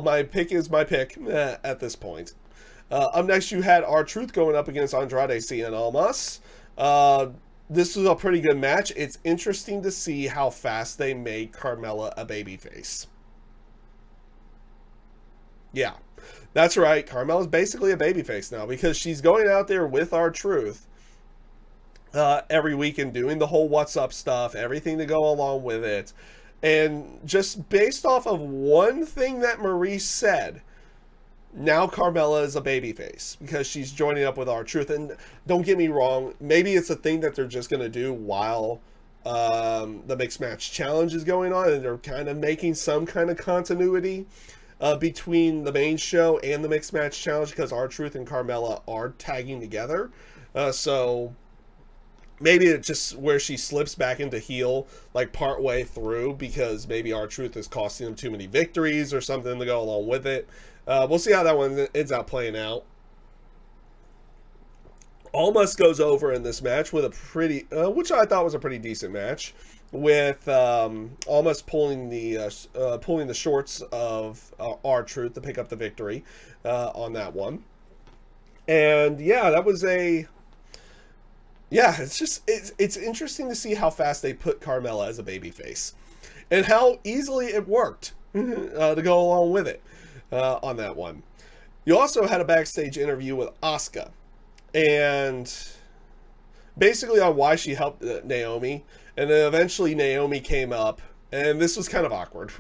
my pick is my pick at this point. Up next, you had R-Truth going up against Andrade Cien Almas. This was a pretty good match. It's interesting to see how fast they made Carmella a babyface. Yeah, that's right. Carmella's basically a babyface now, because she's going out there with R-Truth every week and doing the whole what's up stuff, everything to go along with it. And just based off of one thing that Maryse said, now Carmella is a babyface because she's joining up with R-Truth. And don't get me wrong, maybe it's a thing that they're just going to do while the Mixed Match Challenge is going on, and they're kind of making some kind of continuity between the main show and the Mixed Match Challenge, because R-Truth and Carmella are tagging together. So maybe it's just where she slips back into heel like part way through, because maybe R-Truth is costing them too many victories or something to go along with it. We'll see how that one ends up playing out. Almas goes over in this match with a pretty, which I thought was a pretty decent match, with Almas pulling the shorts of R-Truth to pick up the victory on that one. And yeah, that was it's interesting to see how fast they put Carmella as a babyface, and how easily it worked to go along with it on that one. You also had a backstage interview with Asuka, and basically on why she helped Naomi, and then eventually Naomi came up And this was kind of awkward.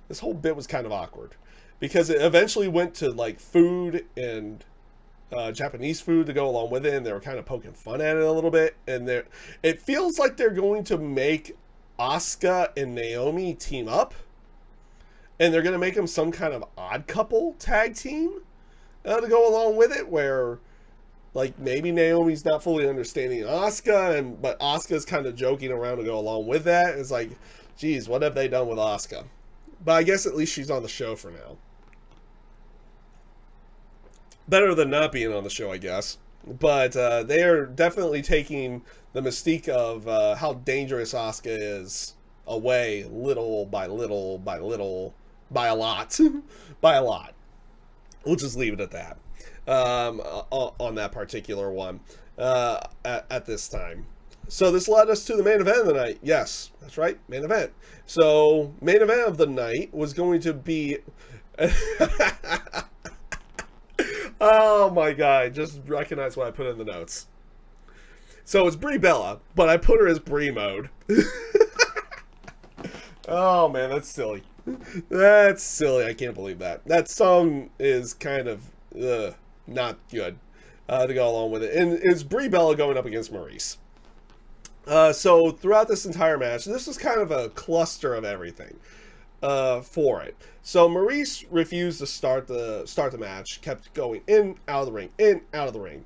This whole bit was kind of awkward because it eventually went to like food and Japanese food to go along with it, and they were kind of poking fun at it a little bit. And it feels like they're going to make Asuka and Naomi team up, and they're going to make them some kind of odd couple tag team to go along with it, where like maybe Naomi's not fully understanding Asuka, but Asuka's kind of joking around to go along with that. It's like, geez, what have they done with Asuka? But I guess at least she's on the show for now. Better than not being on the show, I guess. But they are definitely taking the mystique of how dangerous Asuka is away little by little by little by a lot. By a lot. We'll just leave it at that. On that particular one at this time. So this led us to the main event of the night. Yes, that's right, main event. So main event of the night was going to be oh my god, just recognize what I put in the notes. So it's Brie Bella, but I put her as Brie mode. Oh man, that's silly. That's silly. I can't believe that. That song is kind of not good to go along with it. And it's Brie Bella going up against Maryse. So throughout this entire match, this was kind of a cluster of everything for it. So Maryse refused to start the match, kept going in, out of the ring, in, out of the ring,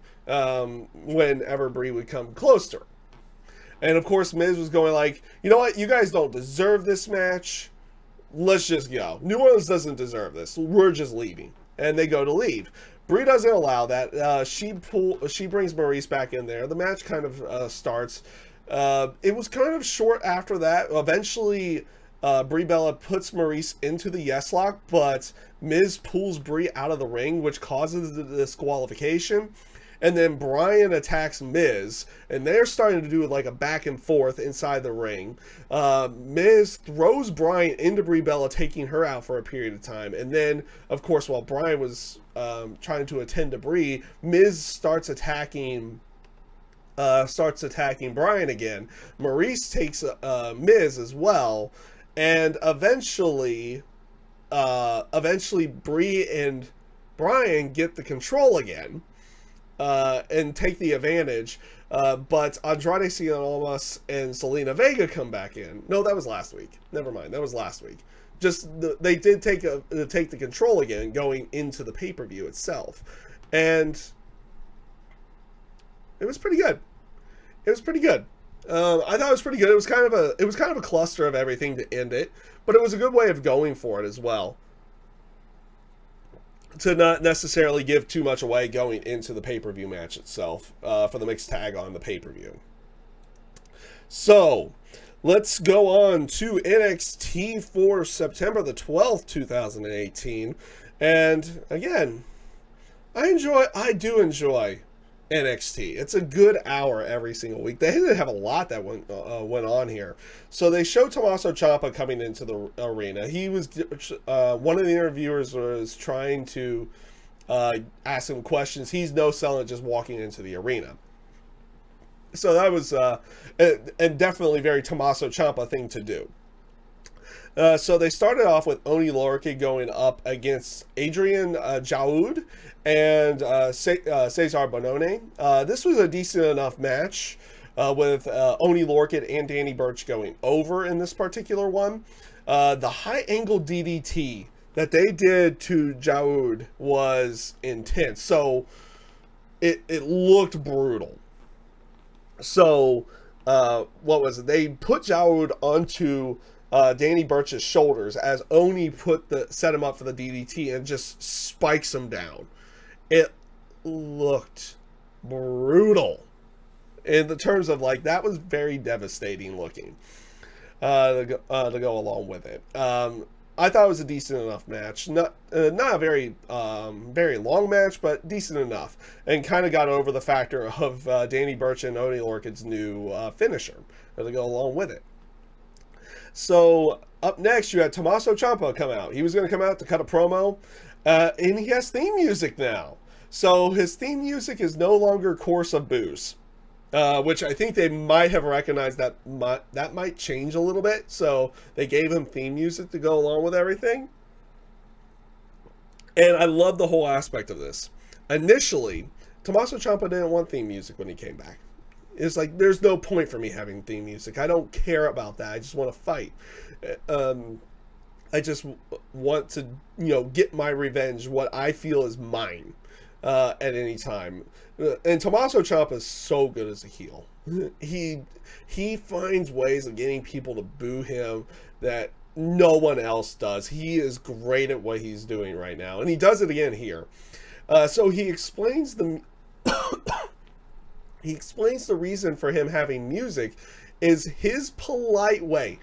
whenever Brie would come close to her. And of course, Miz was going like, you know what, you guys don't deserve this match. Let's just go. New Orleans doesn't deserve this. We're just leaving. And they go to leave. Brie doesn't allow that. She brings Maryse back in there. The match kind of starts. It was kind of short after that. Eventually, Brie Bella puts Maryse into the yes lock, but Miz pulls Brie out of the ring, which causes the disqualification. And then Bryan attacks Miz, and they're starting to do like a back and forth inside the ring. Miz throws Bryan into Brie Bella, taking her out for a period of time. And then, of course, while Bryan was trying to attend to Brie, Miz starts attacking Bryan again. Maryse takes Miz as well, and eventually Brie and Bryan get the control again. And take the advantage, but Andrade Cien Almas and Zelina Vega come back in. No, that was last week. Never mind, that was last week. Just they did take the control again, going into the pay-per-view itself, and it was pretty good. It was pretty good. I thought it was pretty good. It was kind of a cluster of everything to end it, but it was a good way of going for it as well, to not necessarily give too much away going into the pay-per-view match itself for the mixed tag on the pay-per-view. So let's go on to NXT for September the 12th, 2018. And again, I do enjoy NXT. It's a good hour every single week. They didn't have a lot that went on here. So they showed Tommaso Ciampa coming into the arena. He was one of the interviewers was trying to ask him questions. He's no selling just walking into the arena. So that was and definitely very Tommaso Ciampa thing to do. So they started off with Oni Lorcan going up against Adrian Jaoud and Cesar Bononi. This was a decent enough match with Oni Lorcan and Danny Burch going over in this particular one. The high angle DDT that they did to Jaoud was intense. So it looked brutal. So what was it? They put Jaoud onto Danny Burch's shoulders as Oni set him up for the DDT and just spikes him down. It looked brutal in the terms of like that was very devastating looking to go along with it. I thought it was a decent enough match, not a very very long match, but decent enough, and kind of got over the factor of Danny Burch and Oni Lorcan's new finisher to go along with it. So up next, you had Tommaso Ciampa come out. He was going to come out to cut a promo, and he has theme music now. So his theme music is no longer Course of Booze. which I think they might have recognized that might change a little bit. So they gave him theme music to go along with everything. And I love the whole aspect of this. Initially, Tommaso Ciampa didn't want theme music when he came back. It's like, there's no point for me having theme music. I don't care about that. I just want to fight. I just want to, get my revenge, what I feel is mine, at any time. And Tommaso Ciampa is so good as a heel. He finds ways of getting people to boo him that no one else does. He is great at what he's doing right now, and he does it again here. So he explains the reason for him having music is his polite way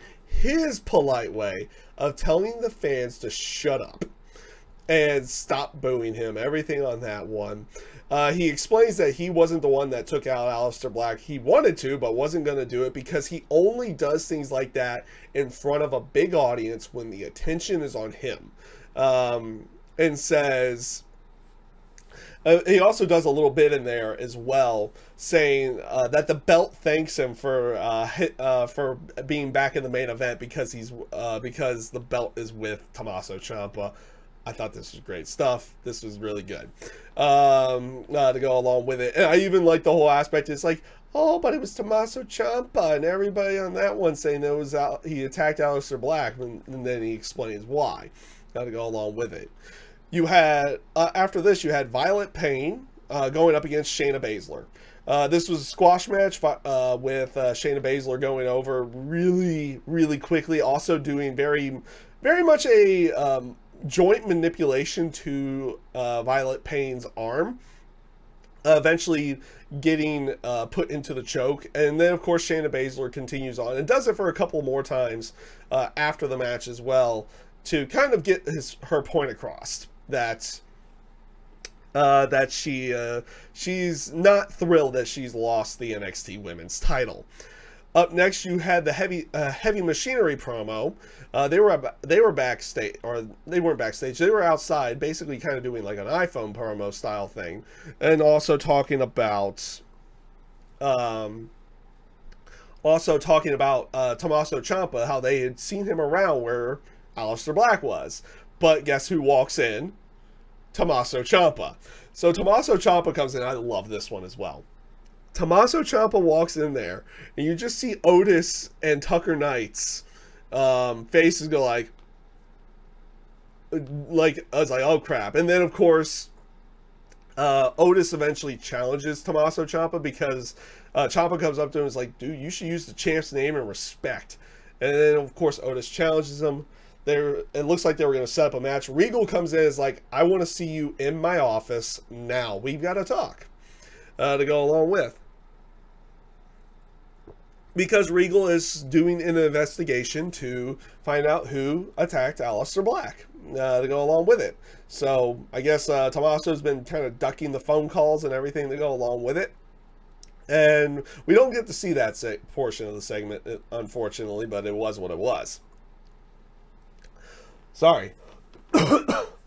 of telling the fans to shut up and stop booing him. Everything on that one. He explains that he wasn't the one that took out Aleister Black. He wanted to, but wasn't going to do it because he only does things like that in front of a big audience when the attention is on him. And says... he also does a little bit in there as well, saying that the belt thanks him for being back in the main event because because the belt is with Tommaso Ciampa. I thought this was great stuff. This was really good to go along with it. And I even like the whole aspect. It's like, oh, but it was Tommaso Ciampa, and everybody on that one saying that was he attacked Aleister Black, and then he explains why. Got to go along with it. You had, after this, you had Violet Payne going up against Shayna Baszler. This was a squash match with Shayna Baszler going over really, really quickly. Also doing very, very much a joint manipulation to Violet Payne's arm. Eventually getting put into the choke. And then, of course, Shayna Baszler continues on and does it for a couple more times after the match as well to kind of get her point across. That she's not thrilled that she's lost the NXT Women's title. Up next, you had the Heavy Machinery promo. They were backstage, or they weren't backstage. They were outside, basically kind of doing like an iPhone promo style thing, and also talking about Tommaso Ciampa, how they had seen him around where Aleister Black was. But guess who walks in? Tommaso Ciampa. So Tommaso Ciampa comes in. I love this one as well. Tommaso Ciampa walks in there, and you just see Otis and Tucker Knight's faces go like I was like, oh crap. And then of course Otis eventually challenges Tommaso Ciampa because Ciampa comes up to him and is like, dude, you should use the champ's name and respect. And then of course Otis challenges him. It looks like they were going to set up a match. Regal comes in and is like, I want to see you in my office now. We've got to talk to go along with. Because Regal is doing an investigation to find out who attacked Aleister Black to go along with it. So I guess Tommaso's been kind of ducking the phone calls and everything to go along with it. And we don't get to see that portion of the segment, unfortunately, but it was what it was. Sorry.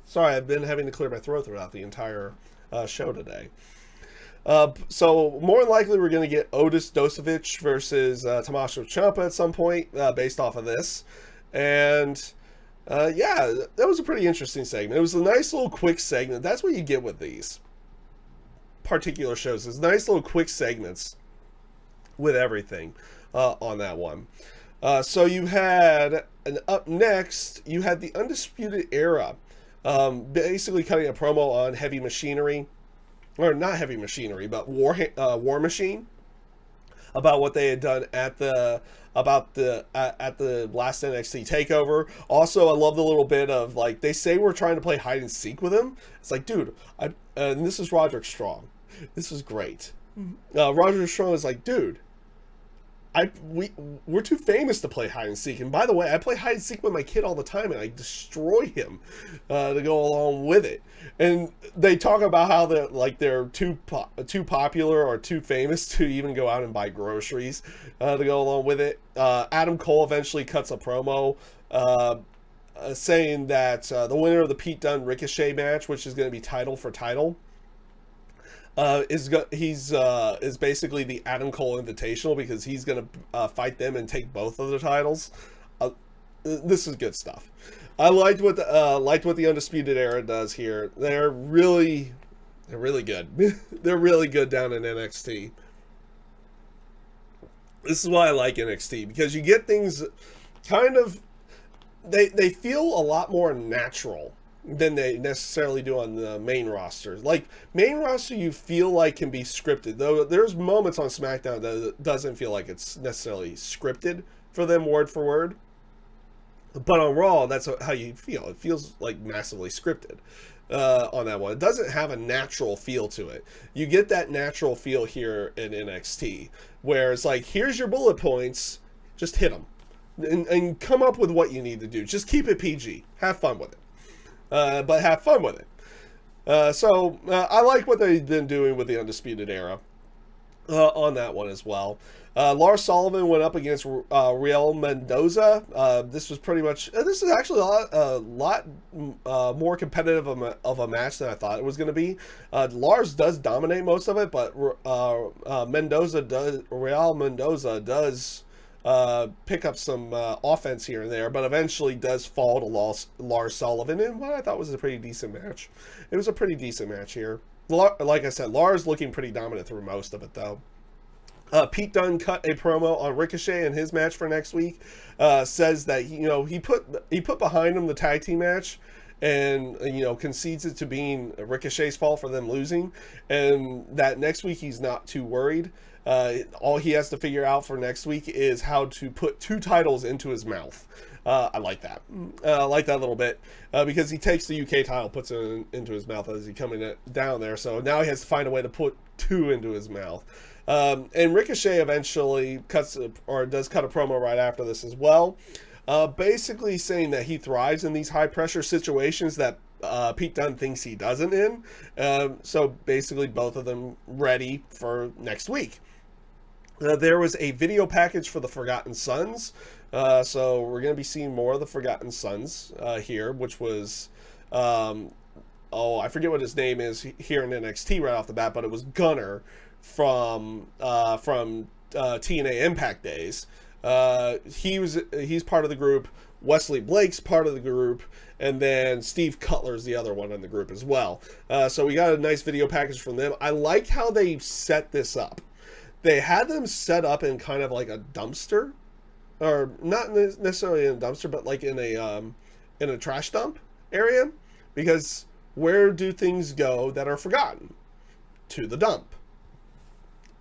Sorry, I've been having to clear my throat throughout the entire show today. So, more than likely, we're going to get Otis Dosovich versus Tommaso Ciampa at some point, based off of this. And, yeah, that was a pretty interesting segment. It was a nice little quick segment. That's what you get with these particular shows. Is nice little quick segments with everything on that one. So you had, and up next, you had the Undisputed Era, basically cutting a promo on Heavy Machinery, or not Heavy Machinery, but War Machine, about what they had done at the last NXT Takeover. Also, I love the little bit of like they say we're trying to play hide and seek with him. It's like, dude, and this is Roderick Strong. This is great. Roderick Strong is like, dude. We're too famous to play hide and seek, and by the way, I play hide and seek with my kid all the time, and I destroy him to go along with it. And they talk about how they're too popular or too famous to even go out and buy groceries to go along with it. Adam Cole eventually cuts a promo saying that the winner of the Pete Dunne Ricochet match, which is going to be title for title, is basically the Adam Cole Invitational, because he's gonna fight them and take both of the titles. This is good stuff. I liked what the Undisputed Era does here. They're really good. They're really good down in NXT. This is why I like NXT, because you get things kind of, they feel a lot more natural than they necessarily do on the main roster. Like, main roster you feel like can be scripted, though there's moments on SmackDown that doesn't feel like it's necessarily scripted for them word for word. But on Raw, that's how you feel. It feels like massively scripted on that one. It doesn't have a natural feel to it. You get that natural feel here in NXT, where it's like, here's your bullet points, just hit them. And come up with what you need to do. Just keep it PG. Have fun with it. But have fun with it. So I like what they've been doing with the Undisputed Era on that one as well. Lars Sullivan went up against Real Mendoza. This was pretty much, this is actually a lot more competitive of a match than I thought it was going to be. Lars does dominate most of it, but Real Mendoza does pick up some offense here and there, but eventually does fall to Lars Sullivan in what I thought was a pretty decent match. It was a pretty decent match here. Like I said, Lars looking pretty dominant through most of it, though. Pete Dunne cut a promo on Ricochet in his match for next week. Says that he put behind him the tag team match, and concedes it to being Ricochet's fault for them losing, and that next week he's not too worried. All he has to figure out for next week is how to put 2 titles into his mouth. I like that. I like that a little bit, because he takes the UK title, puts it into his mouth as he's coming down there. So now he has to find a way to put 2 into his mouth. And Ricochet eventually does cut a promo right after this as well, basically saying that he thrives in these high pressure situations that Pete Dunne thinks he doesn't in. So basically both of them ready for next week. There was a video package for the Forgotten Sons. So we're going to be seeing more of the Forgotten Sons here, which was, I forget what his name is here in NXT right off the bat, but it was Gunner from TNA Impact days. He's part of the group. Wesley Blake's part of the group, and then Steve Cutler's the other one in the group as well. So we got a nice video package from them. I liked how they set this up. They had them set up in kind of like a dumpster, or not necessarily in a dumpster, but like in a trash dump area, because where do things go that are forgotten? To the dump.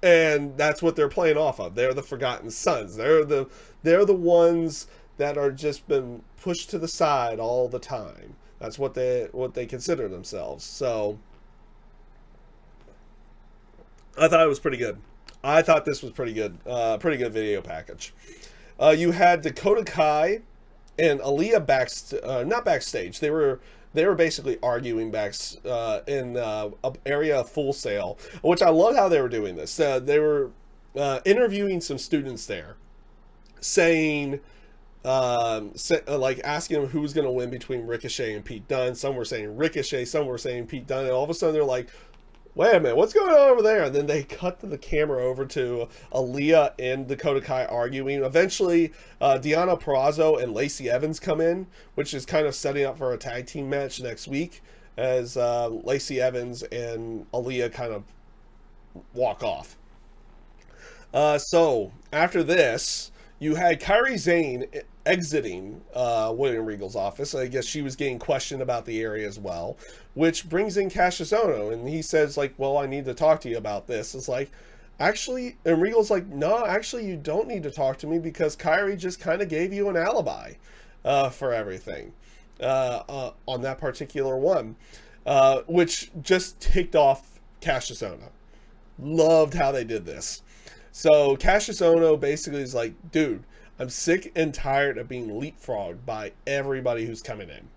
And that's what they're playing off of. They're the Forgotten Sons. They're the ones that are just been pushed to the side all the time. That's what they consider themselves. So I thought it was pretty good. I thought this was pretty good. Pretty good video package. You had Dakota Kai and Aaliyah not backstage. They were basically arguing back in an area of Full Sail, which I love how they were doing this. They were interviewing some students there, saying, like asking them who's going to win between Ricochet and Pete Dunne. Some were saying Ricochet, some were saying Pete Dunne, and all of a sudden they're like, wait a minute, what's going on over there? And then they cut the camera over to Aaliyah and Dakota Kai arguing. Eventually, Deonna Purrazzo and Lacey Evans come in, which is kind of setting up for a tag team match next week, as Lacey Evans and Aaliyah kind of walk off. So after this, you had Kairi Sane exiting William Regal's office. I guess she was getting questioned about the area as well, which brings in Cassius Ohno, and he says, like, well, I need to talk to you about this. It's like, actually, and Regal's like, no, actually, you don't need to talk to me, because Kairi just kind of gave you an alibi for everything on that particular one, which just ticked off Cassius Ohno. Loved how they did this. So Cassius Ohno basically is like, dude, I'm sick and tired of being leapfrogged by everybody who's coming in.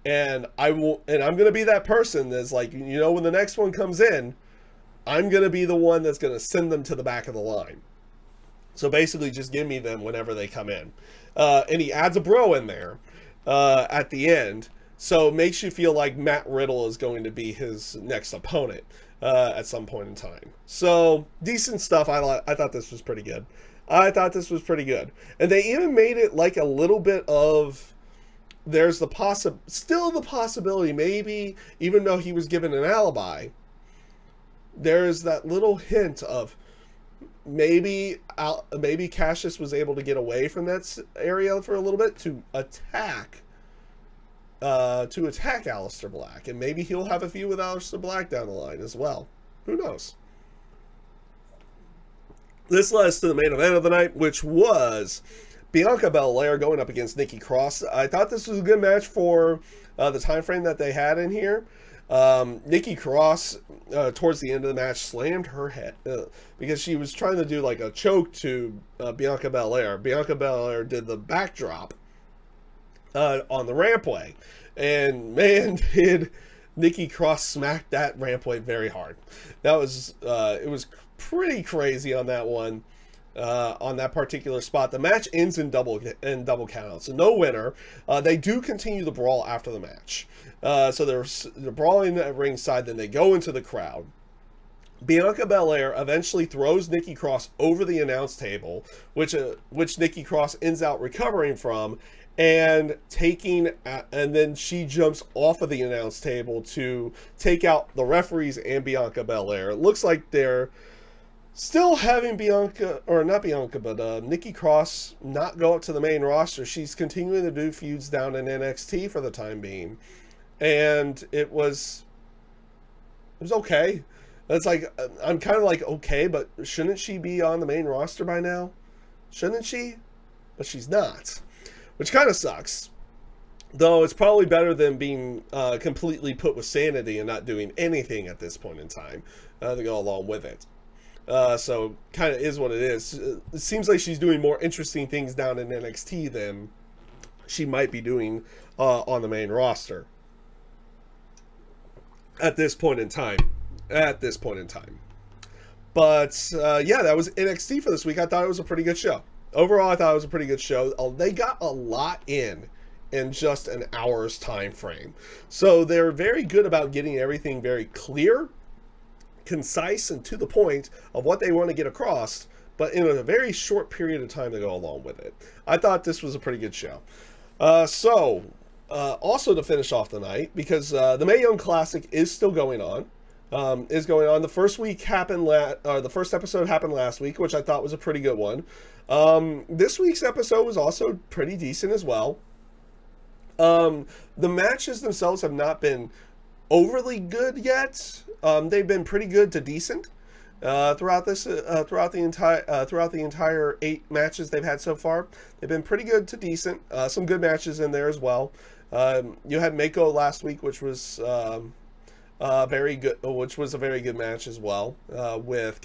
And I'm going to be that person that's like, when the next one comes in, I'm going to be the one that's going to send them to the back of the line. So basically just give me them whenever they come in. And he adds a bro in there at the end, So it makes you feel like Matt Riddle is going to be his next opponent at some point in time. So decent stuff. I thought this was pretty good. I thought this was pretty good. And they even made it like a little bit of, there's still the possibility, maybe, even though he was given an alibi, there's that little hint of maybe Cassius was able to get away from that area for a little bit to attack Aleister Black, and maybe he'll have a feud with Aleister Black down the line as well. Who knows? This led us to the main event of the night, which was Bianca Belair going up against Nikki Cross. I thought this was a good match for the time frame that they had in here. Nikki Cross, towards the end of the match, slammed her head because she was trying to do like a choke to Bianca Belair. Bianca Belair did the backdrop on the rampway, and man, did Nikki Cross smack that rampway very hard. That was it was pretty crazy on that one. On that particular spot, the match ends in double count, so no winner. They do continue the brawl after the match, so they're brawling at ringside. Then they go into the crowd. Bianca Belair eventually throws Nikki Cross over the announce table, which Nikki Cross ends out recovering from, and then she jumps off of the announce table to take out the referees and Bianca Belair. It looks like they're still having Nikki Cross not go up to the main roster. She's continuing to do feuds down in NXT for the time being, and it was okay. It's like, I'm kind of like, okay, but shouldn't she be on the main roster by now? Shouldn't she? But she's not, which kind of sucks. Though it's probably better than being completely put with sanity and not doing anything at this point in time to go along with it. So kind of is what it is. It seems like she's doing more interesting things down in NXT than she might be doing on the main roster at this point in time. But yeah, that was NXT for this week. I thought it was a pretty good show. Overall, I thought it was a pretty good show. They got a lot in just an hour's time frame. So they're very good about getting everything very clear, concise, and to the point of what they want to get across, but in a very short period of time to go along with it. I thought this was a pretty good show. Also to finish off the night, because the Mae Young Classic is still going on. The first week happened the first episode happened last week, which I thought was a pretty good one. This week's episode was also pretty decent as well. The matches themselves have not been overly good yet. They've been pretty good to decent throughout the entire 8 matches they've had so far. They've been pretty good to decent. Some good matches in there as well. You had Mako last week, which was very good, which was a very good match as well, with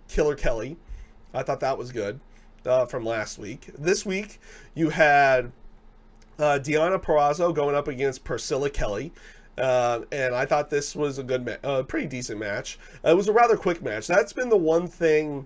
Killer Kelly. I thought that was good from last week. This week you had Deonna Purrazzo going up against Priscilla Kelly. And I thought this was a good pretty decent match. It was a rather quick match. That's been the one thing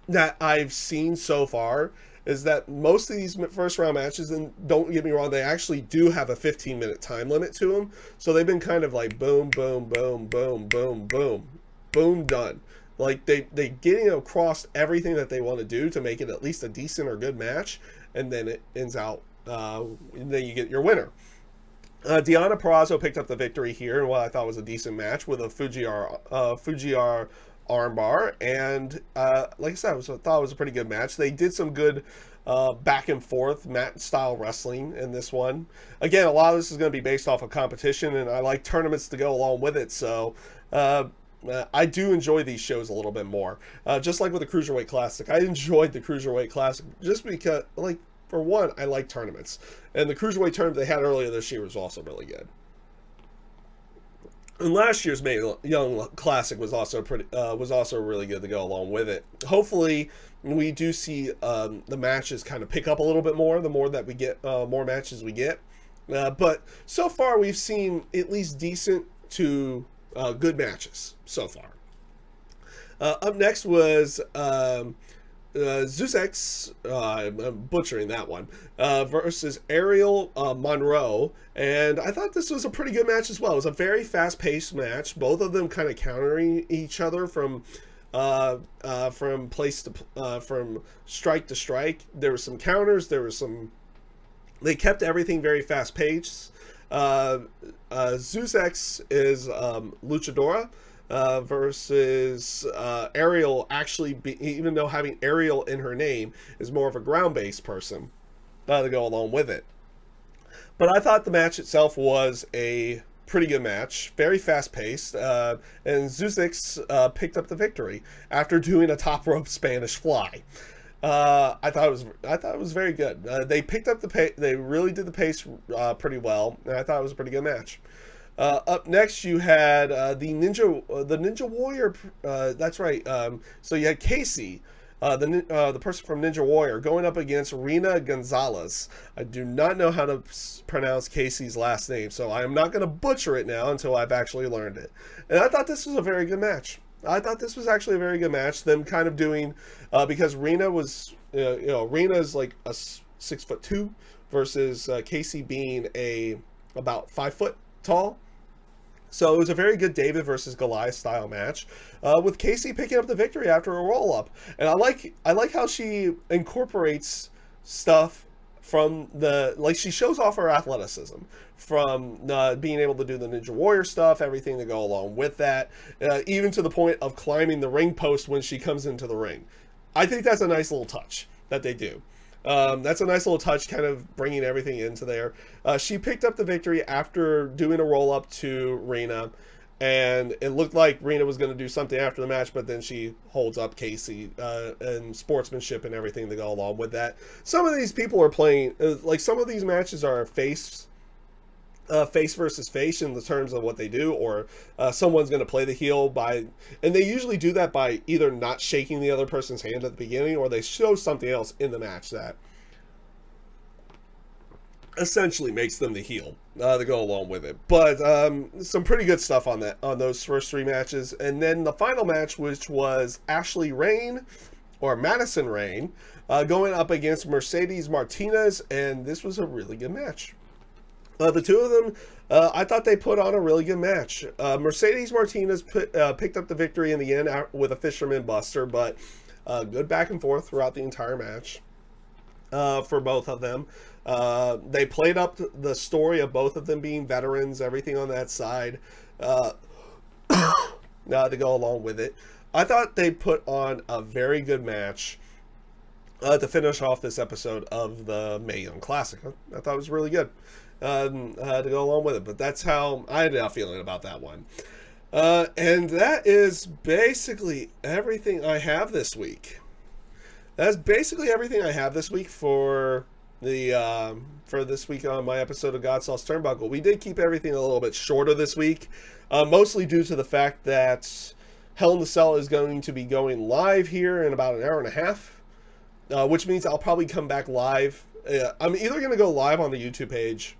that I've seen so far, is that most of these first round matches, and don't get me wrong, they actually do have a 15-minute time limit to them. So they've been kind of like boom, boom, boom, boom, boom, boom, boom, done. Like they getting across everything that they want to do to make it at least a decent or good match, and then it ends out, and then you get your winner. Deonna Purrazzo picked up the victory here in what I thought was a decent match with a Fujiwara armbar, and like I said, I thought it was a pretty good match. They did some good back and forth mat style wrestling in this one. Again, a lot of this is going to be based off of competition, and I like tournaments to go along with it, so I do enjoy these shows a little bit more. Just like with the Cruiserweight Classic, I enjoyed the Cruiserweight Classic just because, like, for one, I like tournaments, and the Cruiserweight tournament they had earlier this year was also really good. And last year's Mae Young Classic was also really good to go along with it. Hopefully, we do see the matches kind of pick up a little bit more the more that we get, more matches we get. But so far, we've seen at least decent to good matches so far. Up next was Zusex, I'm butchering that one, versus Ariel Monroe, and I thought this was a pretty good match as well. It was a very fast-paced match, both of them kind of countering each other from strike to strike. There were some counters, they kept everything very fast-paced. Zusex is Luchadora, versus Ariel, even though having Ariel in her name, is more of a ground-based person to go along with it. But I thought the match itself was a pretty good match, very fast-paced, and Zusex picked up the victory after doing a top rope Spanish fly. I thought it was very good. They picked up the pace. They really did the pace pretty well, and I thought it was a pretty good match. Up next, you had the Ninja Warrior. That's right. So you had Casey, the person from Ninja Warrior, going up against Rina Gonzalez. I do not know how to pronounce Casey's last name, so I am not going to butcher it now until I've actually learned it. And I thought this was a very good match. I thought this was actually a very good match. Them kind of doing, because Rina was, Rina is like a 6'2" versus Casey being about 5 foot tall. So it was a very good David versus Goliath style match, with Casey picking up the victory after a roll up. And I like how she incorporates stuff from she shows off her athleticism from being able to do the Ninja Warrior stuff, everything to go along with that, even to the point of climbing the ring post when she comes into the ring. I think that's a nice little touch that they do. That's a nice little touch, kind of bringing everything into there. She picked up the victory after doing a roll-up to Rina, and it looked like Rina was going to do something after the match, but then she holds up Casey, and sportsmanship and everything to go along with that. Some of these people are playing, some of these matches are face versus face in the terms of what they do, or someone's going to play the heel and they usually do that by either not shaking the other person's hand at the beginning, or they show something else in the match that essentially makes them the heel to go along with it. But some pretty good stuff on those first three matches. And then the final match, which was Ashley Rain, or Madison Rain, going up against Mercedes Martinez, and this was a really good match. The two of them, I thought they put on a really good match. Mercedes Martinez picked up the victory in the end with a Fisherman Buster, but good back and forth throughout the entire match for both of them. They played up the story of both of them being veterans, everything on that side, to go along with it. I thought they put on a very good match to finish off this episode of the Mae Young Classic. I thought it was really good. To go along with it, but that's how I ended up feeling about that one. And that is basically everything I have this week. That's basically everything I have this week for this week on my episode of GodSaw's Turnbuckle. We did keep everything a little bit shorter this week, mostly due to the fact that Hell in the Cell is going to be going live here in about an hour and a half, which means I'll probably come back live. I'm either going to go live on the YouTube page,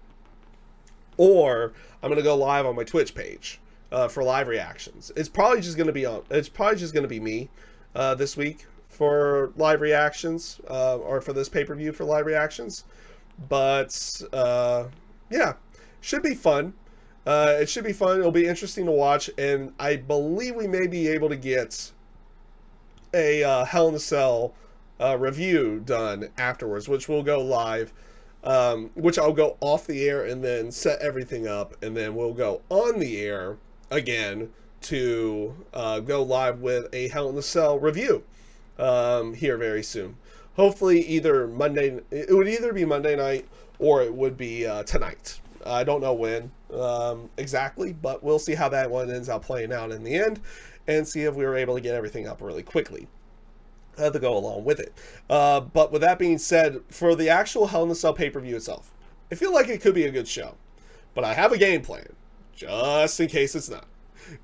or I'm going to go live on my Twitch page for live reactions. It's probably just going to be me this week for live reactions, or for this pay-per-view for live reactions. But yeah, should be fun. It should be fun. It'll be interesting to watch, and I believe we may be able to get a Hell in the Cell review done afterwards, which will go live, which I'll go off the air and then set everything up, and then we'll go on the air again to go live with a Hell in the Cell review here very soon. Hopefully either Monday, it would either be Monday night or it would be tonight. I don't know when exactly, but we'll see how that one ends up playing out in the end, and see if we were able to get everything up really quickly to go along with it. But with that being said, for the actual Hell in the Cell pay-per-view itself, I feel like it could be a good show, but I have a game plan just in case it's not,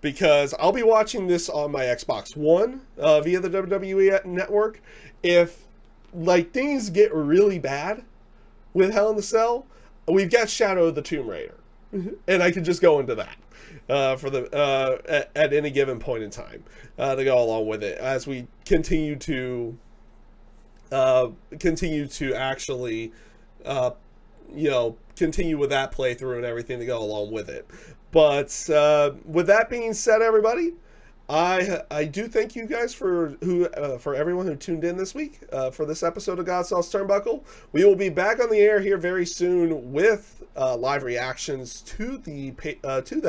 because I'll be watching this on my Xbox One via the WWE Network. If things get really bad with Hell in the Cell, we've got Shadow of the Tomb Raider, and I can just go into that at any given point in time to go along with it as we continue to continue to actually, you know, continue with that playthrough and everything to go along with it. But with that being said, everybody, I do thank you guys for everyone who tuned in this week for this episode of GodSaw's Turnbuckle. We will be back on the air here very soon with live reactions to the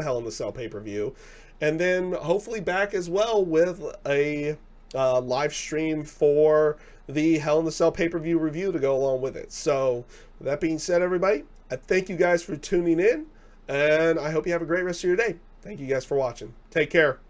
Hell in the Cell pay-per-view, and then hopefully back as well with a live stream for the Hell in the Cell pay-per-view review to go along with it. So with that being said, everybody, I thank you guys for tuning in, and I hope you have a great rest of your day. Thank you guys for watching. Take care.